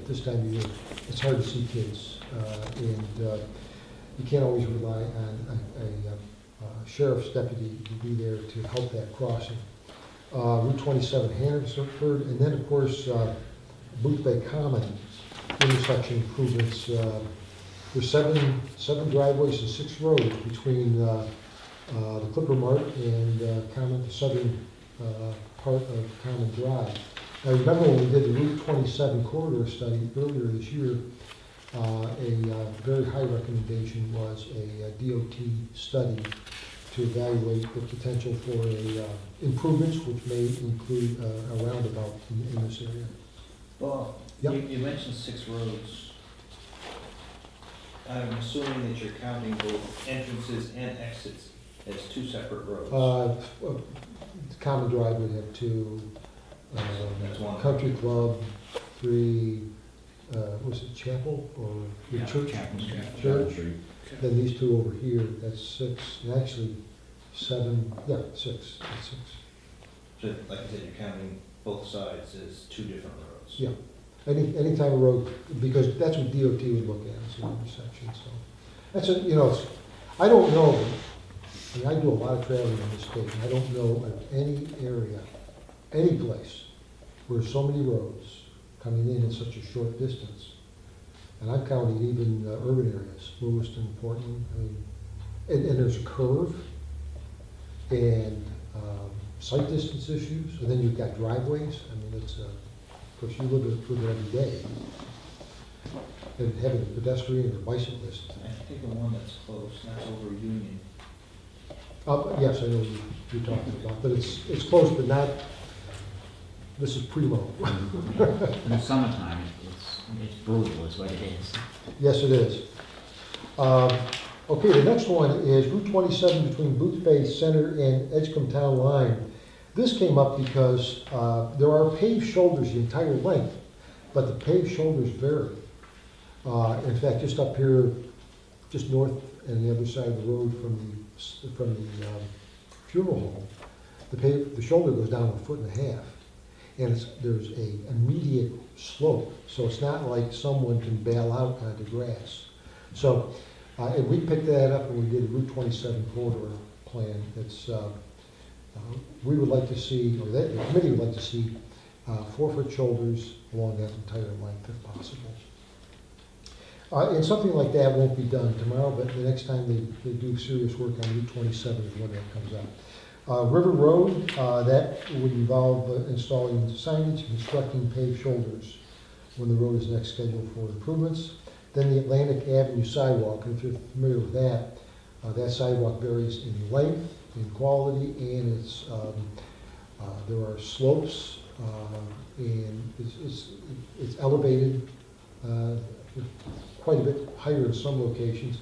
this time of year, it's hard to see kids. And you can't always rely on a sheriff's deputy to be there to help that crossing. Route 27 Hannaford, and then of course Boothbay Common intersection improvements. There's seven driveways and 6 roads between the Clipper Mart and Common, the southern part of Common Drive. Now remember when we did the Route 27 corridor study earlier this year, a very high recommendation was a DOT study to evaluate the potential for improvements, which may include a roundabout in this area. Well, Yep. you mentioned 6 roads. I'm assuming that you're counting both entrances and exits as 2 separate roads. Common Drive would have 2, That's one. Country Club, 3, was it Chapel or the church? Church. Then these 2 over here, that's 6, and actually 7, 6, that's 6. So, like I said, you're counting both sides as 2 different roads. Yeah, any type of road, because that's what DOT would look at, as an intersection, so. That's a, I don't know, I mean, I do a lot of traveling in this state, and I don't know of any area any place where so many roads coming in such a short distance, and I'm counting even urban areas, Lewiston, Portland, I mean, and there's a curve, and sight distance issues, and then you've got driveways. I mean, it's, of course, you live it every day. And having a pedestrian or bicyclist. I think the one that's close, that's over Union. Yes, I know what you're talking about, but it's close, but not, this is primo. In the summertime, it's brutal is what it is. Yes, it is. Okay, the next one is Route 27 between Boothbay Center and Edgecombe Town Line. This came up because there are paved shoulders the entire length, but the paved shoulders vary. In fact, just up here, just north and the other side of the road from the funeral home, the shoulder goes down 1.5 feet, and there's a immediate slope, so it's not like someone can bail out onto grass. So, and we picked that up when we did the Route 27 corridor plan. It's we would like to see, or the committee would like to see, 4-foot shoulders along that entire length if possible. And something like that won't be done tomorrow, but the next time they do serious work on Route 27 is when that comes up. River Road, that would involve installing signage and constructing paved shoulders when the road is next scheduled for improvements. Then the Atlantic Avenue sidewalk, and if you're familiar with that, that sidewalk varies in length, in quality, and it's there are slopes, and it's elevated quite a bit higher in some locations.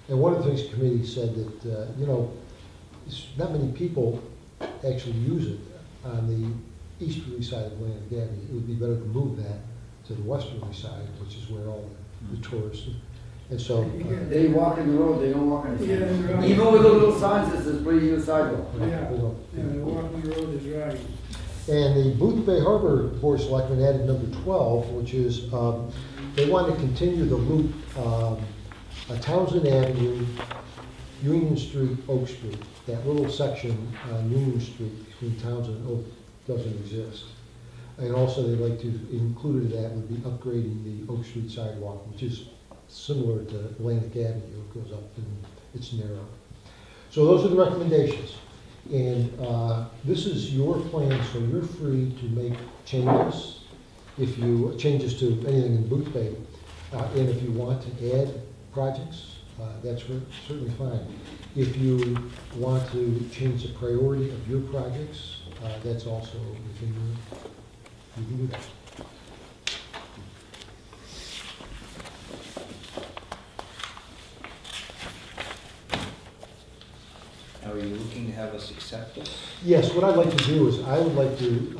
And one of the things the committee said that, not many people actually use it on the easterly side of Atlantic Avenue. It would be better to move that to the westerly side, which is where all the tourists, and so. They walk in the road, they don't walk on the Yeah, sidewalk. right. Even with the little signs that says please use sidewalk. Yeah, the walking road is right. And the Boothbay Harbor Board of Selectmen added number 12, which is, they want to continue the loop, Townsend Avenue, Union Street, Oak Street. That little section on Union Street between Townsend and Oak doesn't exist. And also they'd like to include in that would be upgrading the Oak Street sidewalk, which is similar to Atlantic Avenue. It goes up and it's narrow. So those are the recommendations. And this is your plan, so you're free to make changes. If you, changes to anything in Boothbay, and if you want to add projects, that's certainly fine. If you want to change the priority of your projects, that's also within your, you can do that. Are you looking to have us accept this? Yes, what I'd like to do is, I would like to,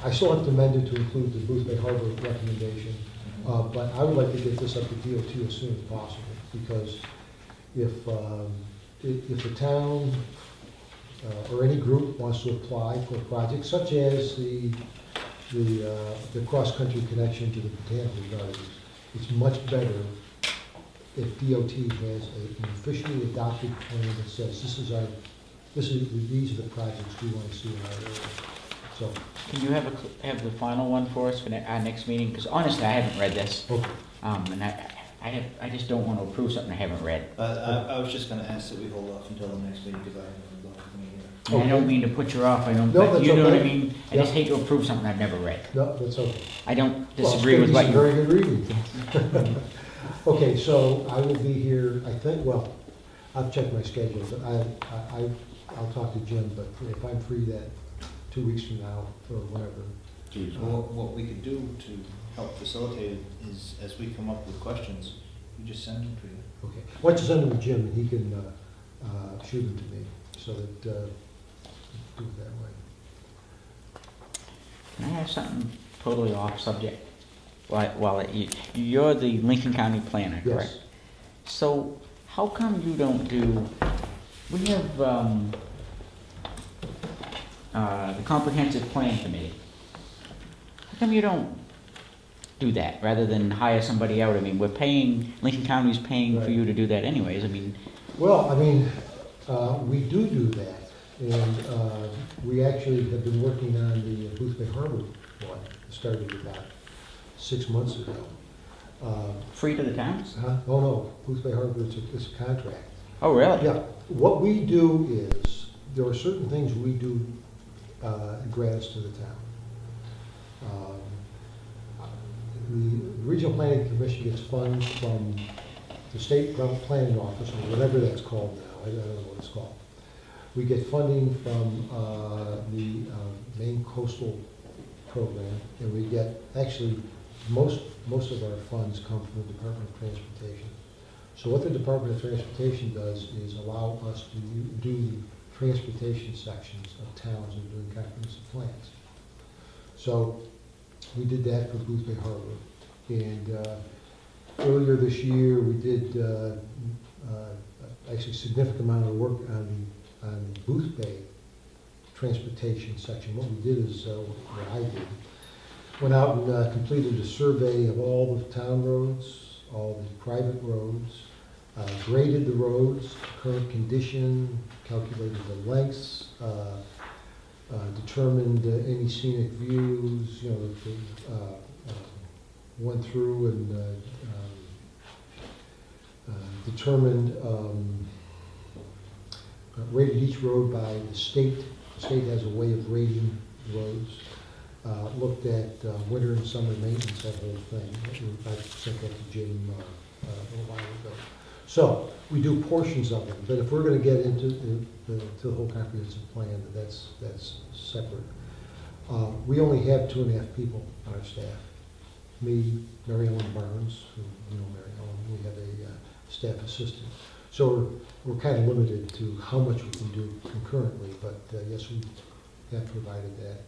I still have to amend it to include the Boothbay Harbor recommendation, but I would like to get this up to DOT as soon as possible, because if the town or any group wants to apply for a project, such as the cross-country connection to the botanical gardens, it's much better if DOT has an officially adopted plan that says these are the projects we want to see in our area. So, Can you have the final one for us for our next meeting? Because honestly, I haven't read this, okay. and I just don't want to approve something I haven't read. I was just gonna ask that we hold off until the next meeting, because I haven't looked at me either. And I don't mean to put you off, I don't, No, but that's you know what I okay. mean? I just hate to approve something I've never read. No, that's okay. I don't Well, disagree with what it's you. very good reading. Okay, so I will be here, I think, well, I'll check my schedule, but I'll talk to Jim, but if I'm free that 2 weeks from now, or whatever. What we could do to help facilitate it is, as we come up with questions, we just send them to you. Okay, why don't you send them to Jim, and he can shoot them to me, so that, do it that way. Can I have something totally off subject? You're the Lincoln County planner, correct? Yes. So how come you don't do, we have the comprehensive plan committee. How come you don't do that rather than hire somebody out? I mean, Lincoln County's paying for Right. you to do that anyways. I mean, Well, I mean, we do that, And we actually have been working on the Boothbay Harbor one, started about 6 months ago. Free to the towns? Oh, no, Boothbay Harbor, it's a contract. Oh, really? Yeah, what we do is, there are certain things we do gratis to the town. The Regional Planning Commission gets funds from the State Planning Office, or whatever that's called now, I don't know what it's called. We get funding from the Maine Coastal Program, and we get, actually, most of our funds come from the Department of Transportation. So what the Department of Transportation does is allow us to do the transportation sections of towns and doing comprehensive plans. So we did that for Boothbay Harbor. And earlier this year, we did actually a significant amount of work on the Boothbay transportation section. What we did is, what I did, went out and completed a survey of all the town roads, all the private roads, graded the roads, current condition, calculated the lengths, determined any scenic views, went through and determined, rated each road by the state. The state has a way of rating roads. Looked at winter and summer maintenance, that whole thing. I sent that to Jim a little while ago. So we do portions of it, but if we're going to get into the whole comprehensive plan, that's separate. We only have 2.5 people on our staff. Me, Mary Ellen Barnes, who you know Mary Ellen, we have a staff assistant. So we're kind of limited to how much we can do concurrently, but yes, we have provided that.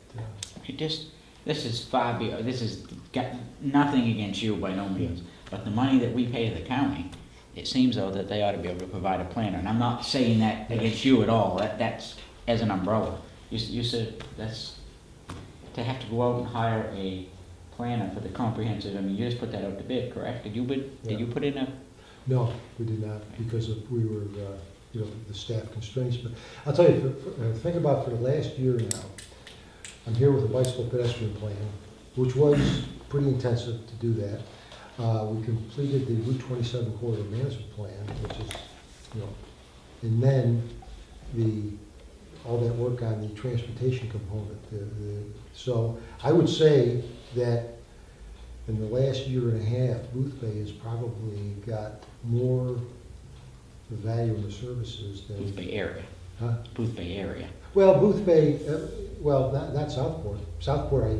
This is far beyond, this is got nothing against you by no means, but the money that we pay the county, it seems though that they ought to be able to provide a planner. And I'm not saying that against you at all, that's as an umbrella. You said that's, to have to go out and hire a planner for the comprehensive, I mean, you just put that out to bid, correct? Did you bid, did you put in a? No, we did not, because we were, the staff constraints. But I'll tell you, think about for the last year now, I'm here with a bicycle pedestrian plan, which was pretty intensive to do that. We completed the Route 27 corridor management plan, which is, and then all that work on the transportation component. So I would say that in the last year and a half, Boothbay has probably got more value in the services than. Boothbay area. Huh? Boothbay area. Well, Boothbay, not Southport. Southport,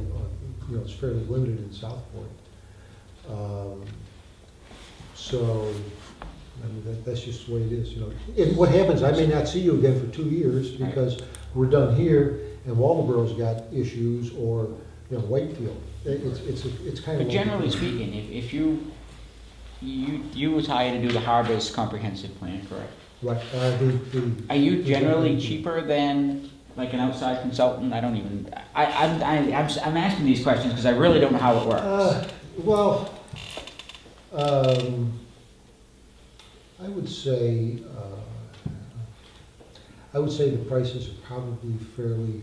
it's fairly limited in Southport. So, I mean, that's just the way it is, And what happens, I may not see you again for 2 years because we're done here and Waldeboro's got issues or, Whitefield. It's kind of. But generally speaking, if you was hired to do the harbor's comprehensive plan, correct? Right, Are you generally cheaper than like an outside consultant? I don't even, I'm asking these questions because I really don't know how it works. I would say the prices are probably fairly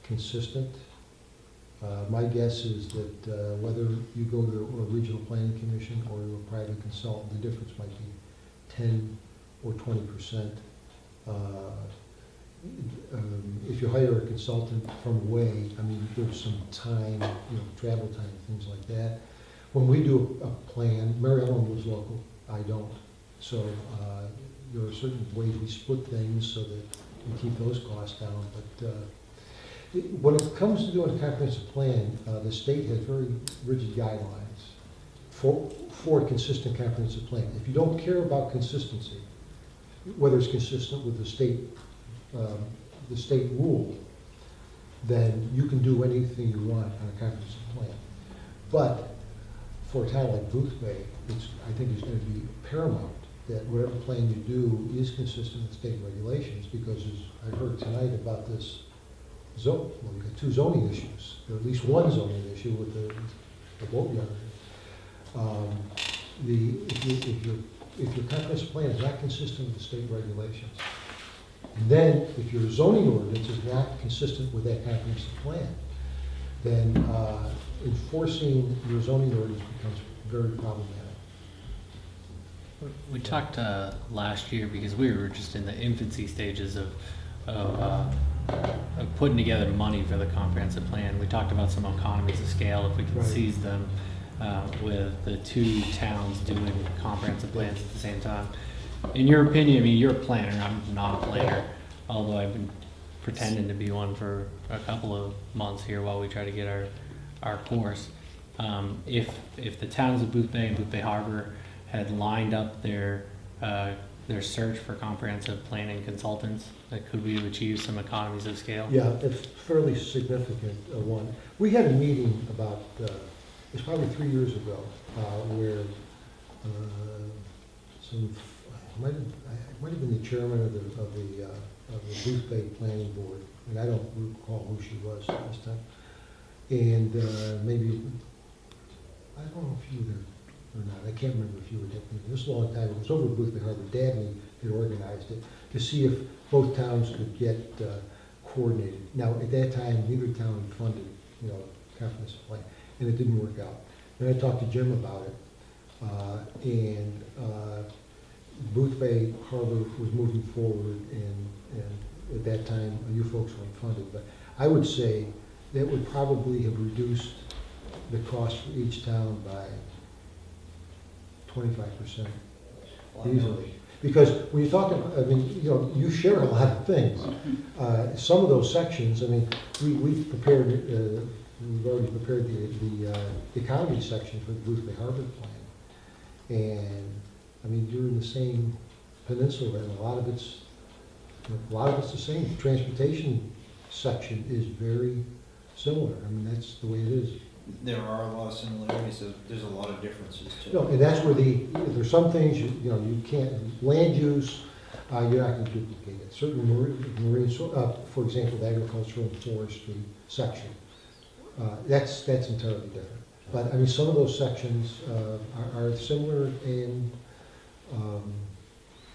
consistent. My guess is that whether you go to a regional planning commission or to a private consultant, the difference might be 10 or 20%. If you hire a consultant from away, I mean, there's some time, travel time, things like that. When we do a plan, Mary Ellen was local, I don't. So there are certain ways we split things so that we keep those costs down. But when it comes to doing a comprehensive plan, the state has very rigid guidelines for a consistent comprehensive plan. If you don't care about consistency, whether it's consistent with the state rule, then you can do anything you want on a comprehensive plan. But for a town like Boothbay, I think it's going to be paramount that whatever plan you do is consistent with state regulations, because as I heard tonight about this we've got 2 zoning issues, or at least 1 zoning issue with the boatyard. If your comprehensive plan is not consistent with the state regulations, And then, if your zoning ordinance is not consistent with that comprehensive plan, then enforcing your zoning ordinance becomes very problematic. We talked last year, because we were just in the infancy stages of putting together money for the comprehensive plan. We talked about some economies of scale, if we could Right. seize them with the two towns doing comprehensive plans at the same time. In your opinion, I mean, you're a planner, I'm not a planner, although I've been pretending to be one for a couple of months here while we try to get our course. If the towns of Boothbay and Boothbay Harbor had lined up their search for comprehensive planning consultants, could we have achieved some economies of scale? Yeah, it's fairly significant one. We had a meeting about, it's probably 3 years ago, where might have been the chairman of the Boothbay Planning Board, and I don't recall who she was at this time. And maybe, I don't know if you were there or not, I can't remember if you were there. This is a long time ago. It was over at Boothbay Harbor. Dabney had organized it to see if both towns could get coordinated. Now, at that time, neither town funded, comprehensive plan, and it didn't work out. Then I talked to Jim about it, and Boothbay Harbor was moving forward, and at that time, you folks weren't funded. But I would say that would probably have reduced the cost for each town by 25% easily. Because when you talk about, I mean, you share a lot of things. Some of those sections, I mean, we've prepared, we've already prepared the economy section for the Boothbay Harbor plan. And, I mean, you're in the same peninsula, and a lot of it's the same. The transportation section is very similar. I mean, that's the way it is. There are a lot of similarities, there's a lot of differences too. No, and that's where there's some things, you can't, land use, you're not gonna duplicate it. Certain marine, for example, the agricultural and forestry section, that's entirely different. But, I mean, some of those sections are similar, and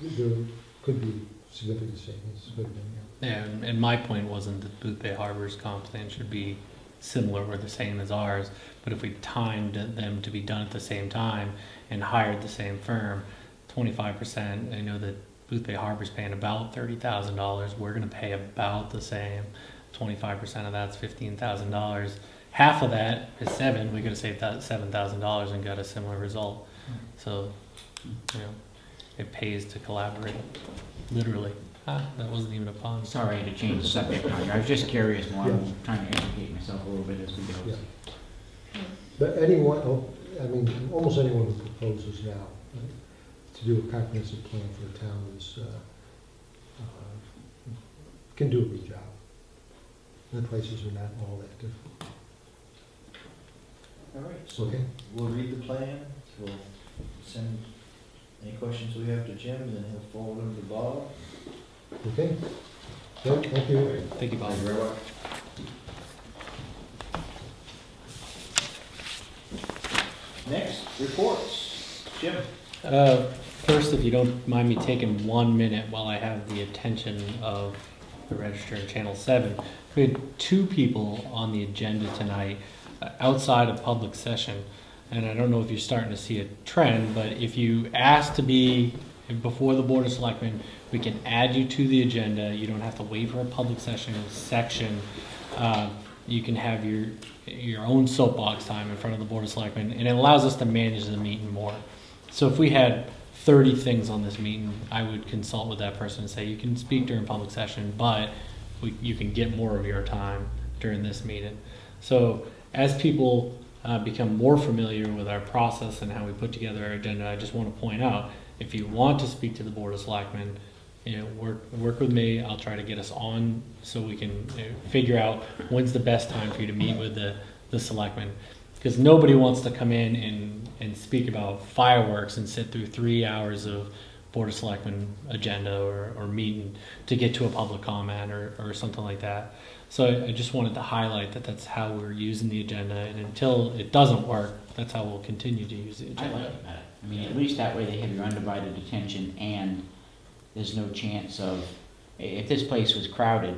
there could be significant savings. Yeah, and my point wasn't that Boothbay Harbor's comp plan should be similar or the same as ours, but if we timed them to be done at the same time and hired the same firm, 25%, I know that Boothbay Harbor's paying about $30,000, we're gonna pay about the same. 25% of that's $15,000. Half of that is $7,000, we could have saved that $7,000 and got a similar result. So, it pays to collaborate, literally. That wasn't even a pun. Sorry to change the subject, Roger. I was just curious more. I'm trying to educate myself a little bit as we go. Yeah. But anyone, I mean, almost anyone who proposes now to do a comprehensive plan for a town is, can do a good job. And the prices are not all that different. All right, so Okay. we'll read the plan, we'll send any questions we have to Jim, and then he'll forward them to Bob. Okay? Good, thank you. Thank you, Bob. Thank you very much. Next, reports. Jim? First, if you don't mind me taking 1 minute while I have the attention of the Register and Channel 7. We had 2 people on the agenda tonight outside of public session, and I don't know if you're starting to see a trend, but if you ask to be before the Board of Selectmen, we can add you to the agenda. You don't have to wait for a public session section. You can have your own soapbox time in front of the Board of Selectmen, and it allows us to manage the meeting more. So if we had 30 things on this meeting, I would consult with that person and say, you can speak during public session, but you can get more of your time during this meeting. So as people become more familiar with our process and how we put together our agenda, I just want to point out, if you want to speak to the Board of Selectmen, work with me. I'll try to get us on so we can figure out when's the best time for you to meet with the selectmen. Because nobody wants to come in and speak about fireworks and sit through 3 hours of Board of Selectmen agenda or meeting to get to a public comment or something like that. So I just wanted to highlight that that's how we're using the agenda, and until it doesn't work, that's how we'll continue to use the I agenda. like that. I mean, at least that way they have your undivided attention, and there's no chance of If this place was crowded,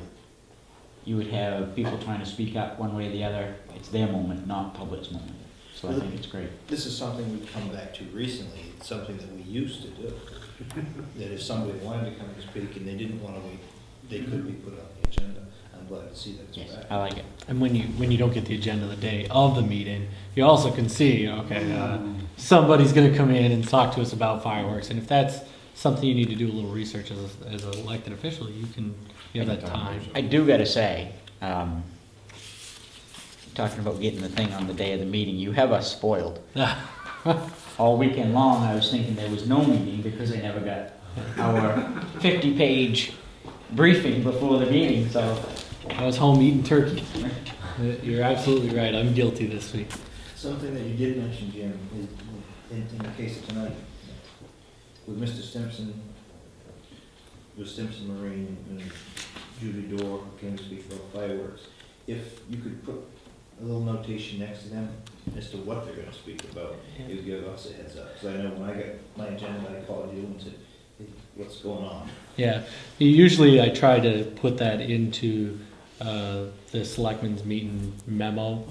you would have people trying to speak up one way or the other. It's their moment, not public's moment. So I think it's great. This is something we've come back to recently, it's something that we used to do. That if somebody wanted to come and speak and they didn't want to wait, they could be put on the agenda. I'm glad to see that it's Yes, back. I like it. And when you don't get the agenda the day of the meeting, you also can see, okay, somebody's going to come in and talk to us about fireworks. And if that's something you need to do a little research as an elected official, you have that time. I do gotta say, talking about getting the thing on the day of the meeting, you have us spoiled. All weekend long, I was thinking there was no meeting because I never got our 50-page briefing before the meeting, so. I was home eating turkey. You're absolutely right. I'm guilty this week. Something that you did mention, Jim, is in the case of tonight, with Mr. Stimson, with Stimson Marine and Judy Dorr, who came to speak about fireworks, if you could put a little notation next to them as to what they're gonna speak about, it would give us a heads up. Because I know when I got my agenda, I called you and said, hey, what's going on? Yeah, usually I try to put that into the selectmen's meeting memo,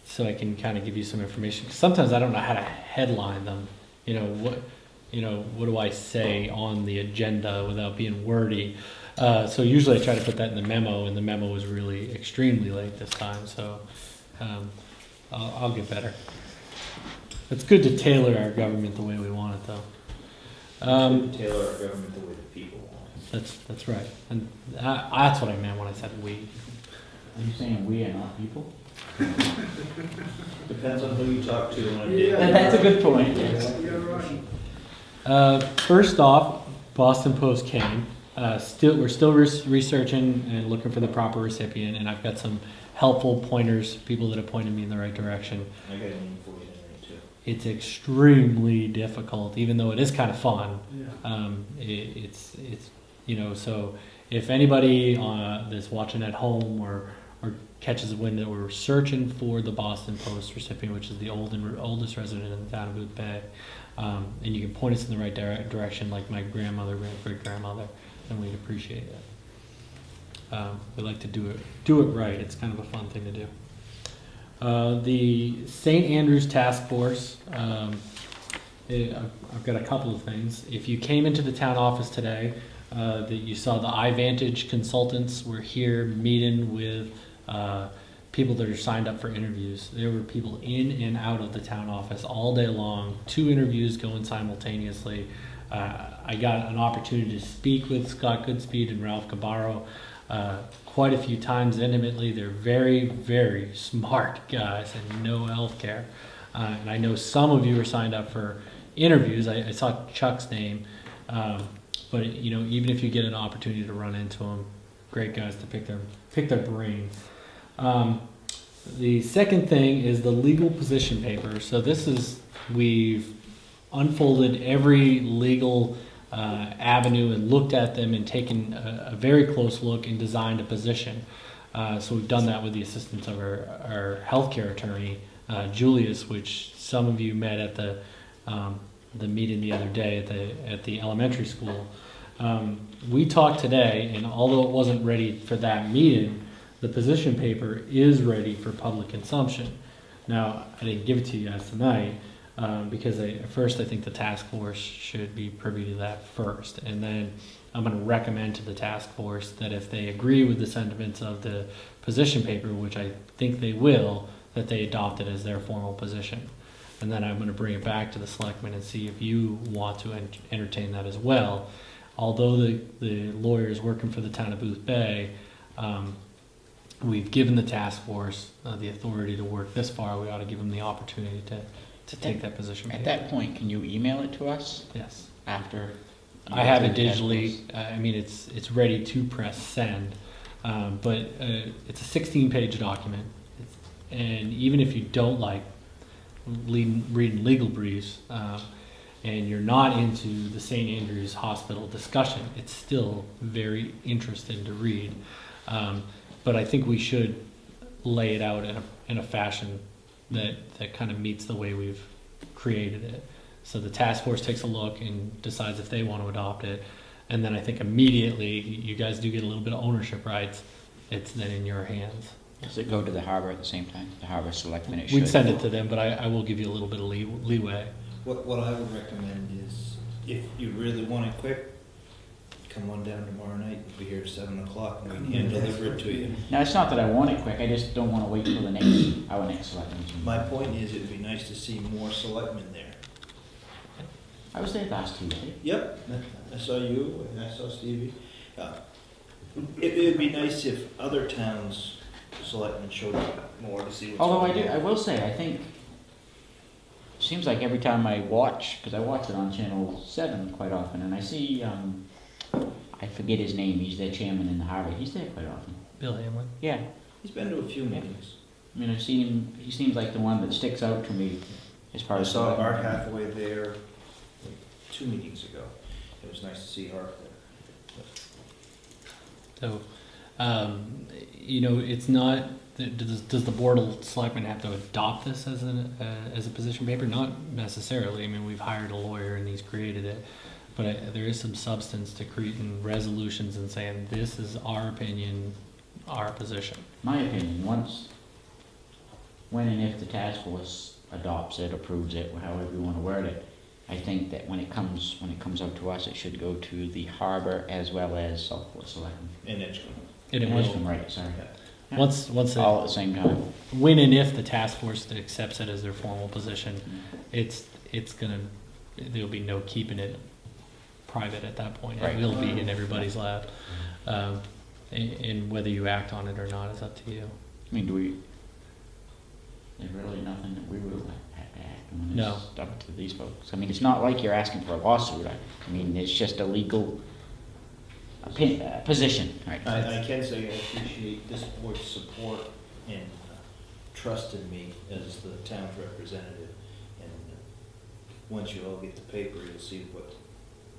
so I can kind of give you some information. 'Cause sometimes I don't know how to headline them. What do I say on the agenda without being wordy? So usually I try to put that in the memo, and the memo was really extremely late this time. So I'll get better. It's good to tailor our government the way we want it, though. It's good to tailor our government the way the people want it. That's right, and that's what I meant when I said we. Are you saying we are not people? Depends on who you talk to and on a day. That's a good point, yes. You're right. First off, Boston Post came. We're still researching and looking for the proper recipient, and I've got some helpful pointers, people that have pointed me in the right direction. I got a name for you tonight too. It's extremely difficult, even though it is kind of fun. It's so if anybody that's watching at home or catches wind that we're searching for the Boston Post recipient, which is the oldest resident in the town of Boothbay, and you can point us in the right direction, like my grandmother, great-grandmother, then we'd appreciate it. We like to do it right. It's kind of a fun thing to do. The St. Andrews Task Force, I've got a couple of things. If you came into the town office today, that you saw the iVantage consultants were here meeting with people that are signed up for interviews. There were people in and out of the town office all day long, 2 interviews going simultaneously. I got an opportunity to speak with Scott Goodspeed and Ralph Cabarro quite a few times intimately. They're very, very smart guys and know healthcare. And I know some of you are signed up for interviews. I saw Chuck's name. But even if you get an opportunity to run into them, great guys to pick their brains. The second thing is the legal position paper. So we've unfolded every legal avenue and looked at them and taken a very close look and designed a position. So we've done that with the assistance of our healthcare attorney, Julius, which some of you met at the meeting the other day at the elementary school. We talked today, and although it wasn't ready for that meeting, the position paper is ready for public consumption. Now, I didn't give it to you guys tonight because at first I think the task force should be privy to that first, and then I'm going to recommend to the task force that if they agree with the sentiments of the position paper, which I think they will, that they adopt it as their formal position. And then I'm going to bring it back to the selectmen and see if you want to entertain that as well. Although the lawyer is working for the town of Boothbay, we've given the task force the authority to work this far. We ought to give them the opportunity to take that position. At that point, can you email it to us Yes. after? I have it digitally. It's ready to press send, but it's a 16-page document. And even if you don't like reading legal briefs, and you're not into the St. Andrews Hospital discussion, it's still very interesting to read. But I think we should lay it out in a fashion that kind of meets the way we've created it. So the task force takes a look and decides if they want to adopt it. And then I think immediately, you guys do get a little bit of ownership rights. It's then in your hands. Does it go to the harbor at the same time? The harbor selectmen, it should? We'd send it to them, but I will give you a little bit of leeway. What I would recommend is, if you really want it quick, come on down tomorrow night, we'll be here at 7 o'clock, and we can hand deliver it to you. Now, it's not that I want it quick, I just don't wanna wait till our next selectmen's meeting. My point is, it'd be nice to see more selectmen there. I was there last Tuesday. Yep, I saw you, and I saw Stevie. It'd be nice if other towns' selectmen showed up more to see what's Although going on. I will say, I think, seems like every time I watch, because I watch it on Channel 7 quite often, and I see, I forget his name, he's their chairman in the harbor, he's there quite often. Bill Hamlin? Yeah, He's been to a few meetings. I mean, I've seen him, he seems like the one that sticks out to me as far I as. saw Art Hathaway there like 2 meetings ago. It was nice to see Art there. So, it's not, does the Board of Selectmen have to adopt this as a position paper? Not necessarily. I mean, we've hired a lawyer and he's created it. But there is some substance to creating resolutions and saying, this is our opinion, our position. My opinion, when and if the task force adopts it, approves it, however you want to word it, I think that when it comes out to us, it should go to the harbor as well as Southport Selectmen. And Edgecombe. And it Edgecombe, will, right, sorry. Yeah. once All at the same time. when and if the task force accepts it as their formal position, there'll be no keeping it private at that point. Right. It will be in everybody's lap. And whether you act on it or not is up to you. I mean, there's really nothing that we would have to act on. No. It's up to these folks. I mean, it's not like you're asking for a lawsuit. I mean, it's just a legal position, right? I can say I appreciate this board's support and trust in me as the town's representative. And once you all get the paper, you'll see what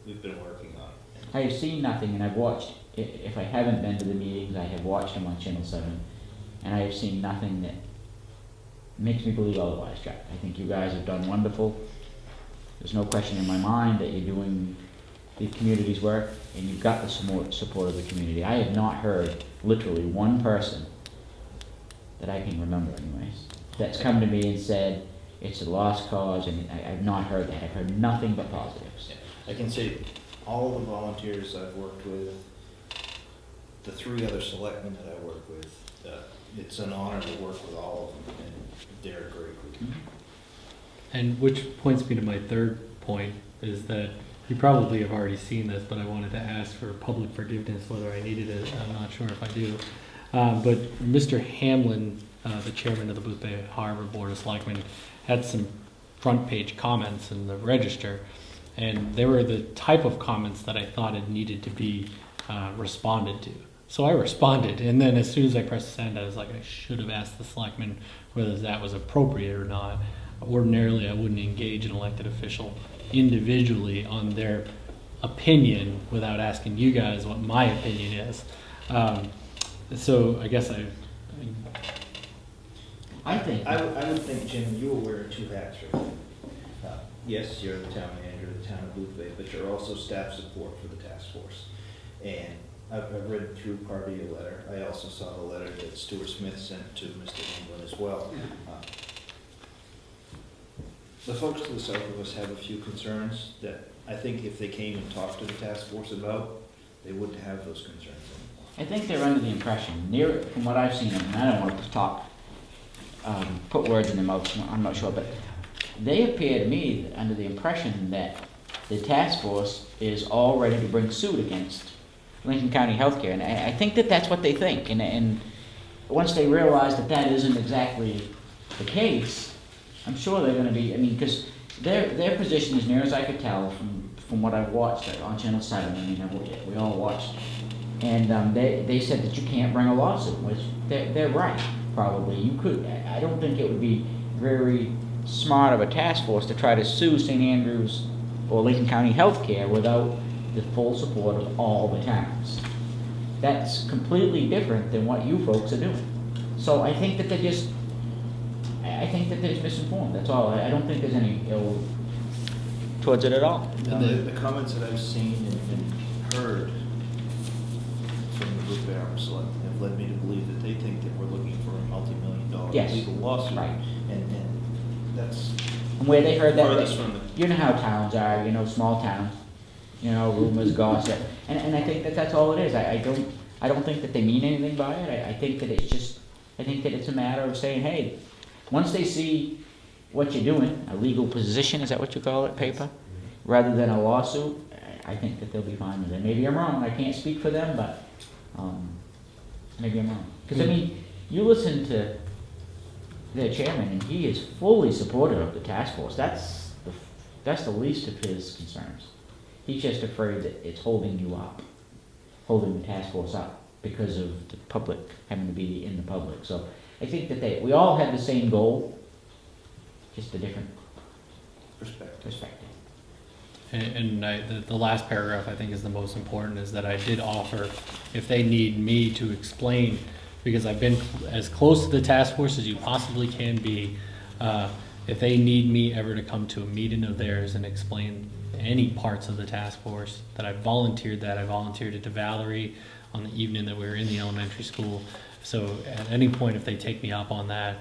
we've been working on. I have seen nothing, and I've watched, if I haven't been to the meetings, I have watched them on Channel 7, and I have seen nothing that makes me believe otherwise, Jack. I think you guys have done wonderful. There's no question in my mind that you're doing the community's work, and you've got the support of the community. I have not heard literally one person that I can remember anyways, that's come to me and said, it's a lost cause, and I've not heard that. I've heard nothing but positives. I can say all the volunteers I've worked with, the 3 other selectmen that I work with, it's an honor to work with all of them, and they're a great group. Mhm. And which points me to my third point, is that you probably have already seen this, but I wanted to ask for public forgiveness, whether I needed it. I'm not sure if I do. But Mr. Hamlin, the chairman of the Boothbay Harbor Board of Selectmen, had some front page comments in the Register, and they were the type of comments that I thought it needed to be responded to. So I responded, and then as soon as I pressed send, I was like, I should have asked the selectmen whether that was appropriate or not. Ordinarily, I wouldn't engage an elected official individually on their opinion without asking you guys what my opinion is. So I guess I think. I would think, Jim, you will wear 2 hats right now. Yes, you're the town manager of the town of Boothbay, but you're also staff support for the task force. And I've read through part of your letter. I also saw the letter that Stuart Smith sent to Mr. England as well. The folks to the south of us have a few concerns that I think if they came and talked to the task force about, they wouldn't have those concerns anymore. I think they're under the impression, from what I've seen, and I don't want to talk, put words in their mouth, I'm not sure, but they appear to me under the impression that the task force is all ready to bring suit against Lincoln County Healthcare, and I think that that's what they think, and once they realize that that isn't exactly the case, I'm sure they're going to be, I mean, because their position, as near as I could tell from what I've watched on Channel 7, I mean, we all watched, and they said that you can't bring a lawsuit, which they're right, probably. You could, I don't think it would be very smart of a task force to try to sue St. Andrews or Lincoln County Healthcare without the full support of all the towns. That's completely different than what you folks are doing. So I think that they're misinformed, that's all. I don't think there's any ill towards it at all. And the comments that I've seen and heard from the Boothbay Selectmen have led me to believe that they think that we're looking for a multi-million-dollar Yes. legal lawsuit. Right. And that's And where they heard that, furthest from the. you know how towns are, small towns, rumors, gossip, and I think that that's all it is. I don't think that they mean anything by it. I think that it's a matter of saying, hey, once they see what you're doing, a legal position, is that what you call it, paper, rather than a lawsuit, I think that they'll be fine with it. Maybe I'm wrong, I can't speak for them, but, maybe I'm wrong. Because, you listen to their chairman, and he is fully supportive of the task force. That's the least of his concerns. He's just afraid that it's holding the task force up because of the public having to be in the public. So I think that we all have the same goal, just a different perspective. And the last paragraph I think is the most important, is that I did offer, if they need me to explain, because I've been as close to the task force as you possibly can be, if they need me ever to come to a meeting of theirs and explain any parts of the task force, that I volunteered it to Valerie on the evening that we were in the elementary school. So at any point, if they take me up on that,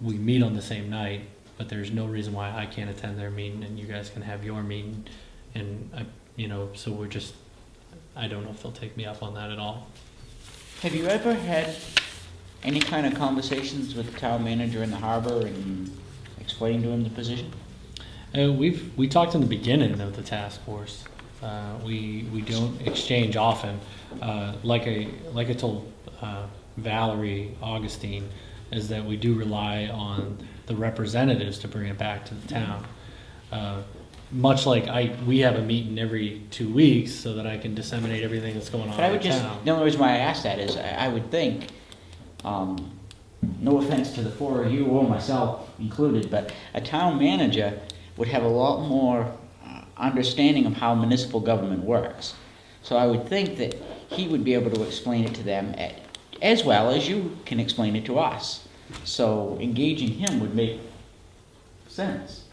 we meet on the same night, but there's no reason why I can't attend their meeting and you guys can have your meeting. And, so I don't know if they'll take me up on that at all. Have you ever had any kind of conversations with the town manager in the harbor and explaining to him the position? We talked in the beginning of the task force. We don't exchange often. Like I told Valerie Augustine, is that we do rely on the representatives to bring it back to the town. Much like we have a meeting every 2 weeks so that I can disseminate everything that's going on in the town. The only reason why I asked that is I would think, no offense to the four of you or myself included, but a town manager would have a lot more understanding of how municipal government works. So I would think that he would be able to explain it to them as well as you can explain it to us. So engaging him would make sense.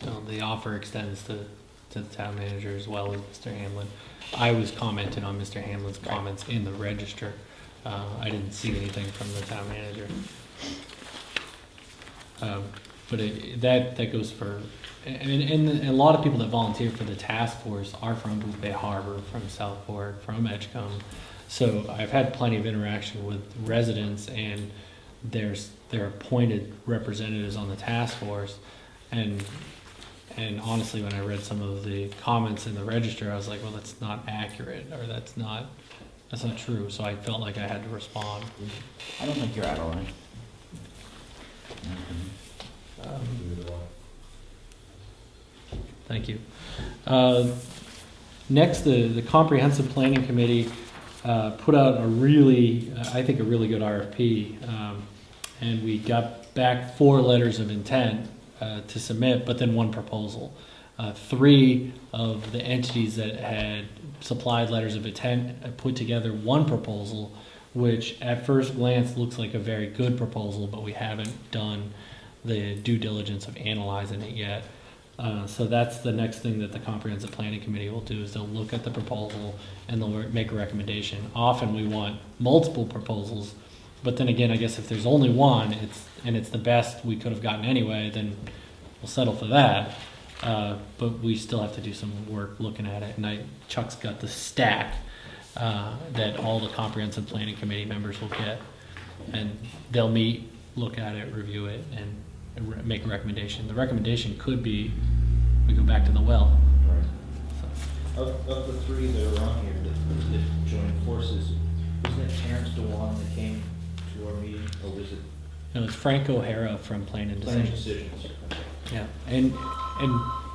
So the offer extends to the town manager as well as Mr. Hamlin. I was commenting on Mr. Hamlin's comments in the register. I didn't see anything from the town manager. But that goes for, and a lot of people that volunteer for the task force are from Boothbay Harbor, from Southport, from Edgecombe. So I've had plenty of interaction with residents and their appointed representatives on the task force. And honestly, when I read some of the comments in the register, I was like, well, that's not accurate, or that's not true. So I felt like I had to respond. I don't think you're out of line. Thank you. Next, the Comprehensive Planning Committee put out a really good RFP, and we got back 4 letters of intent to submit, but then 1 proposal. 3 of the entities that had supplied letters of intent put together 1 proposal, which at first glance looks like a very good proposal, but we haven't done the due diligence of analyzing it yet. So that's the next thing that the Comprehensive Planning Committee will do, is they'll look at the proposal and they'll make a recommendation. Often we want multiple proposals, but then again, I guess if there's only 1, it's the best we could have gotten anyway, then we'll settle for that. But we still have to do some work looking at it. And Chuck's got the stack that all the Comprehensive Planning Committee members will get, and they'll meet, look at it, review it, and make a recommendation. The recommendation could be we go back to the well. Right. Of the 3 that are on here that joined forces, wasn't it Terrence DeWan that came to our meeting, or was it? No, it's Frank O'Hara from Plan and Planning Decisions. Decisions. Yeah, and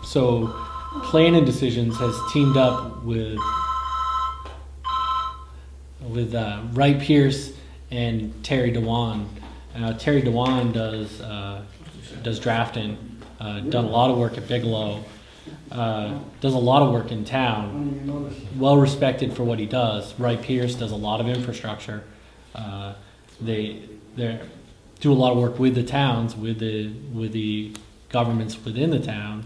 so Plan and Decisions has teamed up with Wright Pierce and Terry DeWan. Terry DeWan does drafting, done a lot of work at Bigelow, does a lot of work in town, well respected for what he does. Wright Pierce does a lot of infrastructure. They do a lot of work with the towns, with the governments within the towns.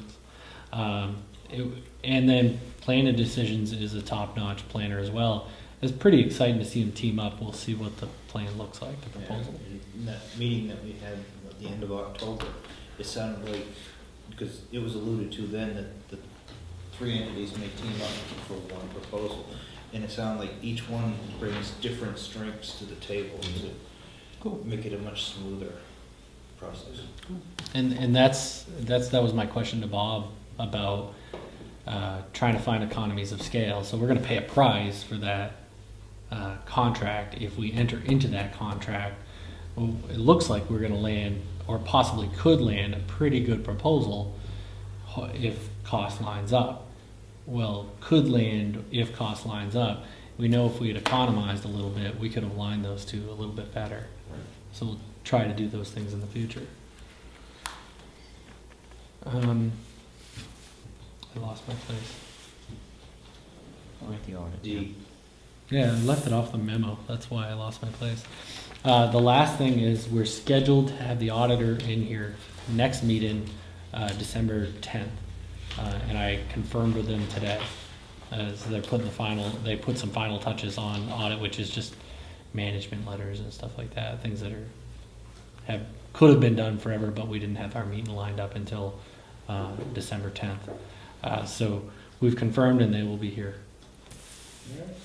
And then Planning Decisions is a top-notch planner as well. It's pretty exciting to see them team up. We'll see what the plan looks like, the proposal. In that meeting that we had at the end of October, it sounded like, because it was alluded to then that the three entities may team up for one proposal. And it sounded like each one brings different strengths to the table to make it a much smoother process. And that was my question to Bob about trying to find economies of scale. So we're going to pay a price for that contract. If we enter into that contract, well, it looks like we're going to land, or possibly could land, a pretty good proposal if cost lines up. Well, could land if cost lines up. We know if we had economized a little bit, we could have lined those two a little bit better. So we'll try to do those things in the future. I lost my place. Or at the audit. D. Yeah, I left it off the memo. That's why I lost my place. The last thing is we're scheduled to have the auditor in here next meeting, December 10th. And I confirmed with them today. So they're putting they put some final touches on audit, which is just management letters and stuff like that, things that could have been done forever, but we didn't have our meeting lined up until December 10th. So we've confirmed and they will be here. All right.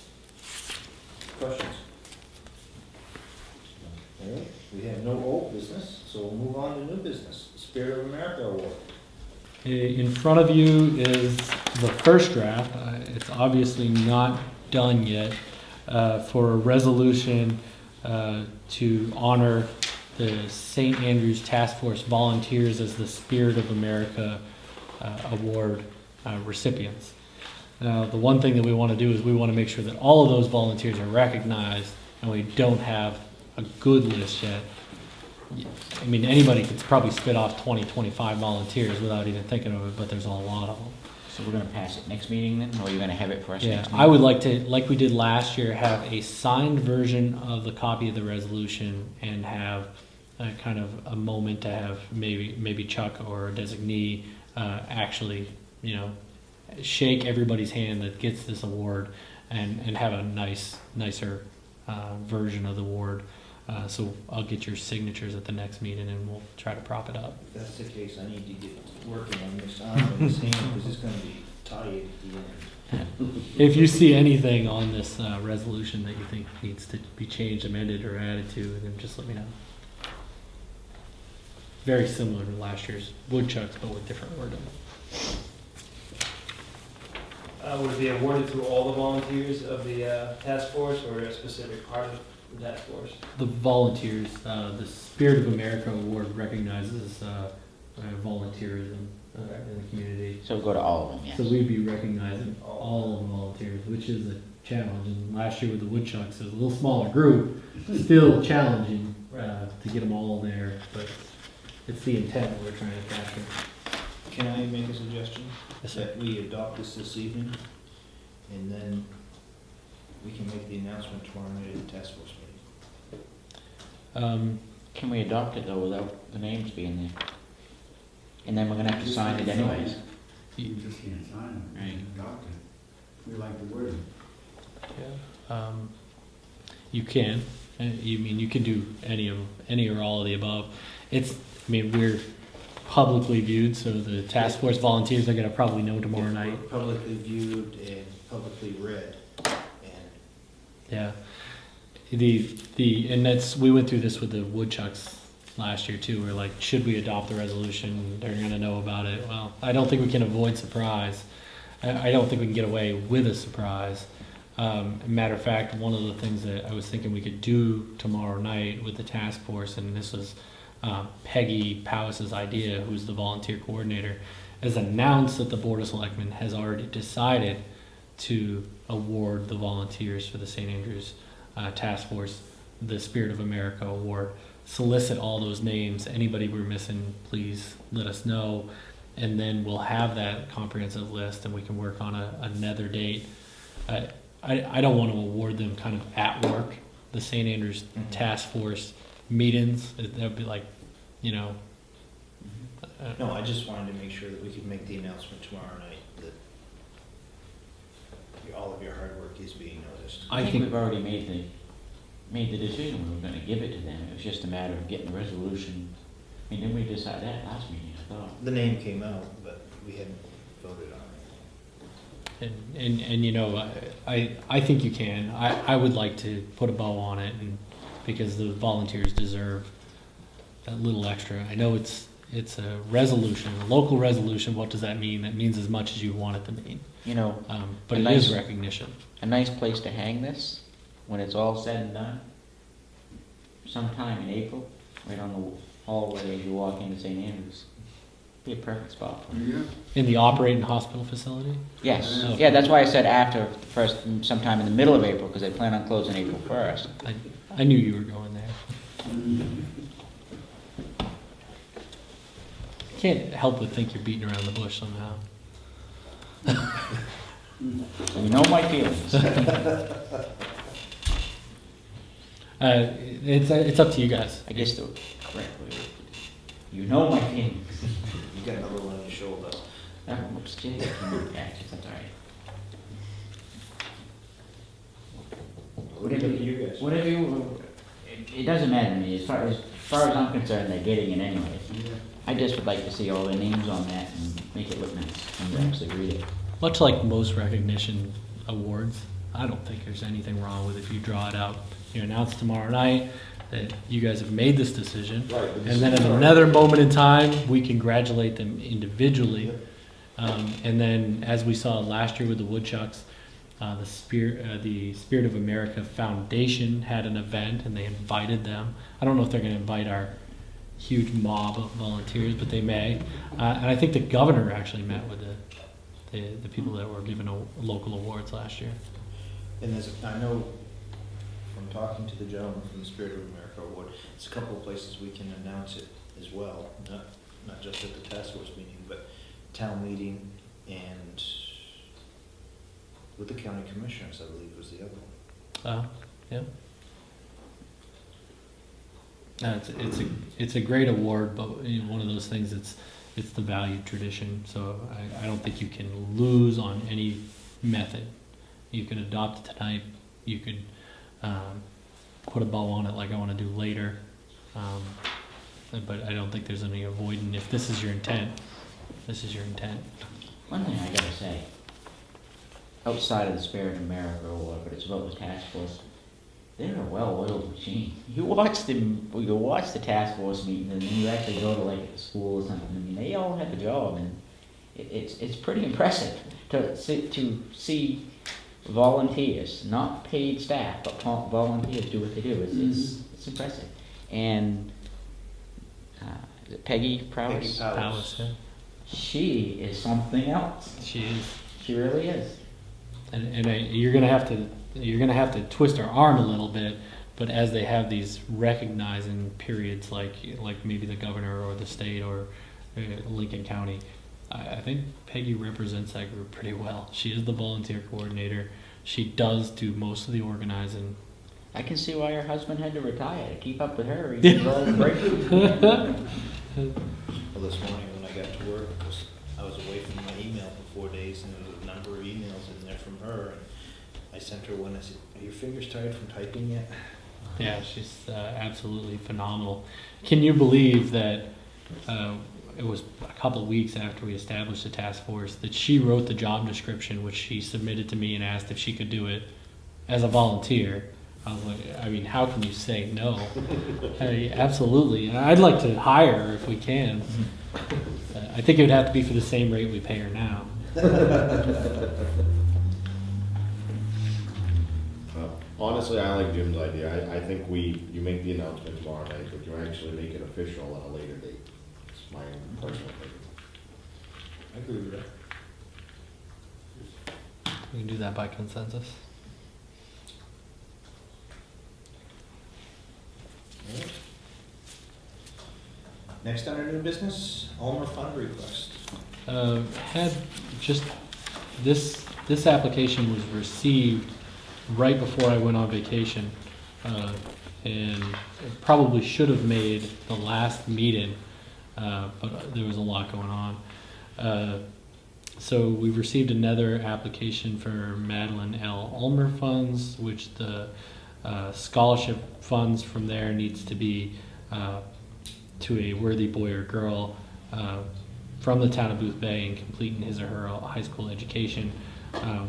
Questions? All right, we have no old business, so we'll move on to new business. Spirit of America Award. In front of you is the first draft. It's obviously not done yet, for a resolution to honor the St. Andrews Task Force volunteers as the Spirit of America Award recipients. Now, the one thing that we want to do is we want to make sure that all of those volunteers are recognized, and we don't have a good list yet. I mean, anybody could probably spit off 20, 25 volunteers without even thinking of it, but there's a lot of them. So we're gonna pass it next meeting then, or are you gonna have it for us Yeah, next meeting? I would like to, like we did last year, have a signed version of the copy of the resolution and have a kind of a moment to have maybe Chuck or a designee actually, shake everybody's hand that gets this award and have a nicer version of the award. So I'll get your signatures at the next meeting and we'll try to prop it up. If that's the case, I need to get working on this arm and this hand, because it's gonna be tight at the end. If you see anything on this resolution that you think needs to be changed, amended, or added to, then just let me know. Very similar to last year's woodchucks, but with different wording. Would it be awarded to all the volunteers of the task force or a specific part of the task force? The volunteers, the Spirit of America Award recognizes volunteerism in the community. So we'll go to all of them, yes. So we'd be recognizing all of the volunteers, which is a challenge. And last year with the woodchucks, it was a little smaller group, still challenging to get them all there. But it's the intent that we're trying to capture. Can I make a suggestion? Yes, sir. That we adopt this evening, and then we can make the announcement tomorrow night at the task force meeting. Can we adopt it though without the names being there? And then we're gonna have to sign it anyways. You just can't sign it. Right. Adopt it. We like the word. You can. You can do any or all of the above. We're publicly viewed, so the task force volunteers are going to probably know tomorrow night. We're publicly viewed and publicly read, and Yeah. We went through this with the woodchucks last year too. We're like, should we adopt the resolution? They're going to know about it. Well, I don't think we can avoid surprise. I don't think we can get away with a surprise. Matter of fact, one of the things that I was thinking we could do tomorrow night with the task force, and this was Peggy Powis's idea, who's the volunteer coordinator, is announce that the Board of Selectmen has already decided to award the volunteers for the St. Andrews Task Force the Spirit of America Award. Solicit all those names. Anybody we're missing, please let us know. And then we'll have that comprehensive list and we can work on another date. I don't want to award them kind of at work, the St. Andrews Task Force meetings. That would be like, no, I just wanted to make sure that we could make the announcement tomorrow night that all of your hard work is being noticed. I think we've already made the decision, we were gonna give it to them, it was just a matter of getting the resolution. I mean, didn't we decide that last meeting, I thought? The name came out, but we hadn't voted on it. And you know, I think you can. I would like to put a bow on it, and because the volunteers deserve that little extra. I know it's a resolution, a local resolution. What does that mean? That means as much as you want it to mean. You know, But A it is nice- recognition. a nice place to hang this, when it's all said and done, sometime in April, right on the hallway as you walk into St. Andrews. Be a perfect spot. Yeah. In the operating hospital facility? Yes, Oh. yeah, that's why I said after, first, sometime in the middle of April, because they plan on closing April 1st. I knew you were going there. Can't help but think you're beating around the bush somehow. You know my feelings. It's up to you guys. I guess the correct way. You know my feelings. You got another one on your shoulder. Oops, gee, that's all right. Whatever you guys. Whatever you, it doesn't matter to me, as far as I'm concerned, they're getting it anyway. I just would like to see all their names on that and make it look nice, and actually read it. Much like most recognition awards, I don't think there's anything wrong with if you draw it out. You announce tomorrow night that you guys have made this decision, Right. and then at another moment in time, we congratulate them individually. And then, as we saw last year with the woodchucks, the Spirit of America Foundation had an event, and they invited them. I don't know if they're going to invite our huge mob of volunteers, but they may. And I think the governor actually met with the people that were given local awards last year. And I know from talking to the gentleman from the Spirit of America Award, it's a couple of places we can announce it as well, not just at the task force meeting, but town meeting and with the county commissioners, I believe was the other one. Yeah. It's a great award, but you know, one of those things. It's the valued tradition, so I don't think you can lose on any method. You could adopt it tonight. You could put a bow on it like I want to do later, but I don't think there's any avoiding. If this is your intent, this is your intent. One thing I gotta say, outside of the Spirit of America Award, but it's about the task force, they're a well-oiled machine. You watch the task force meeting, and then you actually go to like a school or something. I mean, they all have a job, and it's pretty impressive to see volunteers, not paid staff, but volunteers do what they do. It's impressive. And is it Peggy Prowse? Peggy Palace, yeah. She is something else. She is. She really is. And you're gonna have to twist her arm a little bit, but as they have these recognizing periods, like maybe the governor or the state or Lincoln County, I think Peggy represents that group pretty well. She is the volunteer coordinator. She does do most of the organizing. I can see why her husband had to retire to keep up with her. He did all the breakthroughs. Well, this morning when I got to work, I was away from my email for 4 days, and there was a number of emails in there from her, and I sent her one. I said, "Are your fingers tired from typing yet?" Yeah, she's absolutely phenomenal. Can you believe that it was a couple of weeks after we established the task force that she wrote the job description, which she submitted to me and asked if she could do it as a volunteer? I was like, I mean, how can you say no? Absolutely. And I'd like to hire her if we can. I think it would have to be for the same rate we pay her now. Honestly, I like Jim's idea. I think you make the announcement tomorrow night, but you actually make it official at a later date. It's my personal opinion. I agree with that. We can do that by consensus. All right. Next on our new business, Ulmer fund request. Had just this application was received right before I went on vacation, and it probably should have made the last meeting, but there was a lot going on. So we've received another application for Madeline L. Ulmer funds, which the scholarship funds from there needs to be to a worthy boy or girl from the town of Boothbay and completing his or her high school education.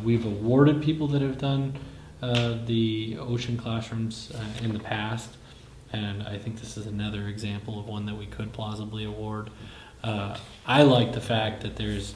We've awarded people that have done the ocean classrooms in the past, and I think this is another example of one that we could plausibly award. I like the fact that there's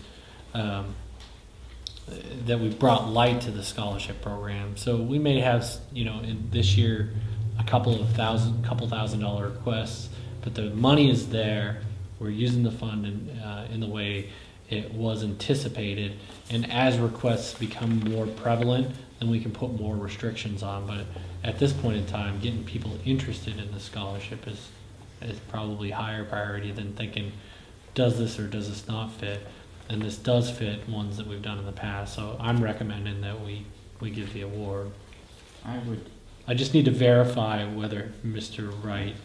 that we brought light to the scholarship program. So we may have, in this year, a couple $1,000 requests, but the money is there. We're using the fund in the way it was anticipated, and as requests become more prevalent, then we can put more restrictions on. But at this point in time, getting people interested in the scholarship is probably higher priority than thinking, does this or does this not fit? And this does fit ones that we've done in the past, so I'm recommending that we give the award. I just need to verify whether Mr. Wright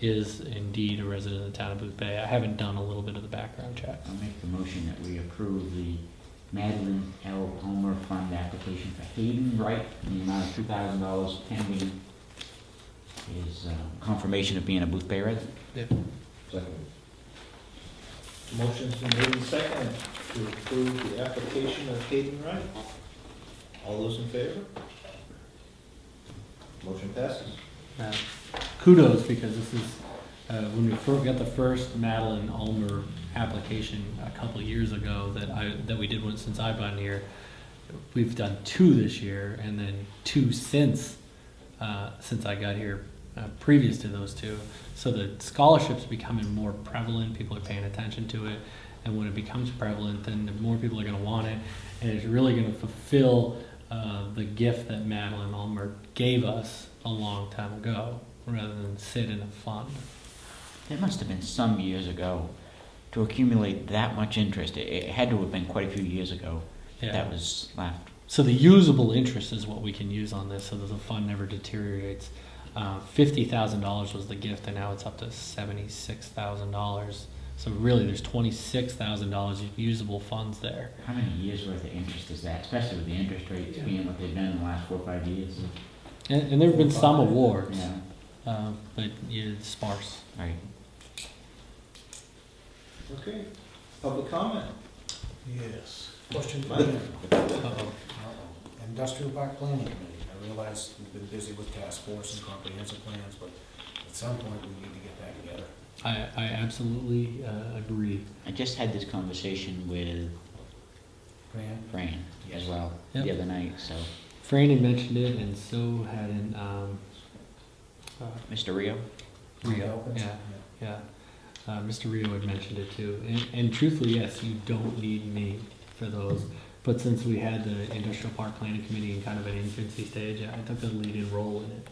is indeed a resident of the town of Boothbay. I haven't done a little bit of the background check. I'll make the motion that we approve the Madeline L. Ulmer Fund application for Hayden Wright in the amount of $2,000 pending his confirmation of being a Boothbay resident. Second. Motion's been made and seconded to approve the application of Hayden Wright. All those in favor? Motion passes. Kudos, because this is, when we got the first Madeline Ulmer application a couple of years ago that we did one since I've been here, we've done 2 this year, and then 2 since I got here, previous to those 2. So the scholarship's becoming more prevalent, people are paying attention to it, and when it becomes prevalent, then the more people are gonna want it, and it's really gonna fulfill the gift that Madeline Ulmer gave us a long time ago, rather than sit in a fund. There must have been some years ago to accumulate that much interest. It had to have been quite a few years ago that was left. So the usable interest is what we can use on this, so that the fund never deteriorates. $50,000 was the gift, and now it's up to $76,000. So really, there's $26,000 of usable funds there. How many years worth of interest is that, especially with the interest rates being what they've been in the last 4 or 5 years? And there have been some awards, Yeah, but it's sparse. right. Okay, public comment? Yes. Question for Mike? you. Uh-oh. Industrial Park Planning Committee. I realize we've been busy with task force and comprehensive plans, but at some point we need to get back together. I absolutely agree. I just had this conversation with Fran as well Yep. the other night, so. Fran had mentioned it, and so had Mr. Rio? Rio. Yeah. Mr. Rio had mentioned it too. And truthfully, yes, you don't need me for those. But since we had the Industrial Park Planning Committee in kind of an infancy stage, I took a leading role in it.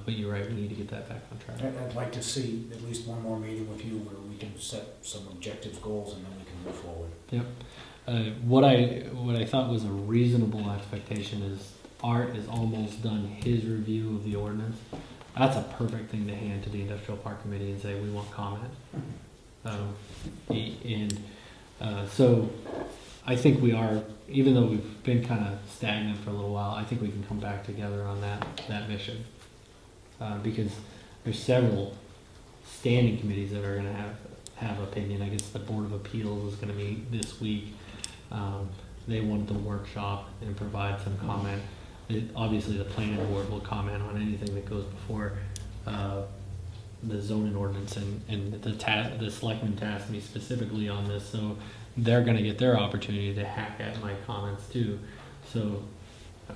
But you're right, we need to get that back on track. I'd like to see at least one more meeting with you where we can set some objectives, goals, and then we can move forward. Yep. What I thought was a reasonable expectation is Art is almost done his review of the ordinance. That's a perfect thing to hand to the Industrial Park Committee and say, we want comment. So I think we are, even though we've been kind of stagnant for a little while, I think we can come back together on that mission. Because there's several standing committees that are gonna have opinion. I guess the Board of Appeals is gonna meet this week. They wanted to workshop and provide some comment. Obviously, the planning board will comment on anything that goes before the zoning ordinance, and the selectmen tasked me specifically on this, so they're gonna get their opportunity to hack at my comments too. So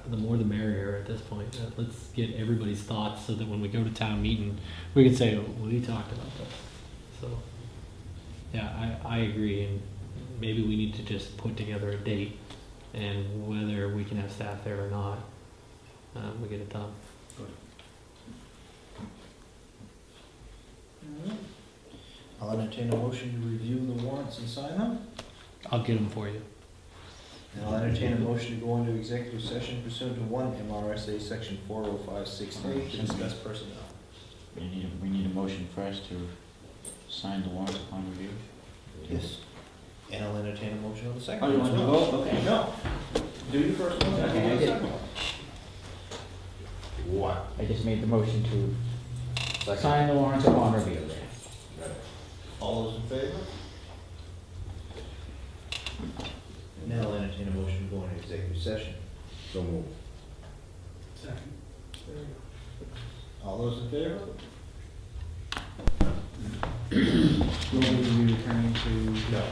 the more the merrier at this point. Let's get everybody's thoughts so that when we go to town meeting, we can say, well, we talked about this. So, yeah, I agree, and maybe we need to just put together a date, and whether we can have staff there or not, we get it done. I'll entertain a motion to review the warrants and sign them. I'll get them for you. And I'll entertain a motion to go into executive session pursuant to 1 MRSA Section 4056A to discuss personnel. We need a motion first to sign the warrants upon review. Yes. And I'll entertain a motion on the second. Oh, you want to vote? Okay. No. Do your first one. Okay, I did. What? I just made the motion to sign the warrants upon review there. All those in favor? Now I'll entertain a motion to go into executive session. So move. Second. All those in favor? Will we be returning to? No.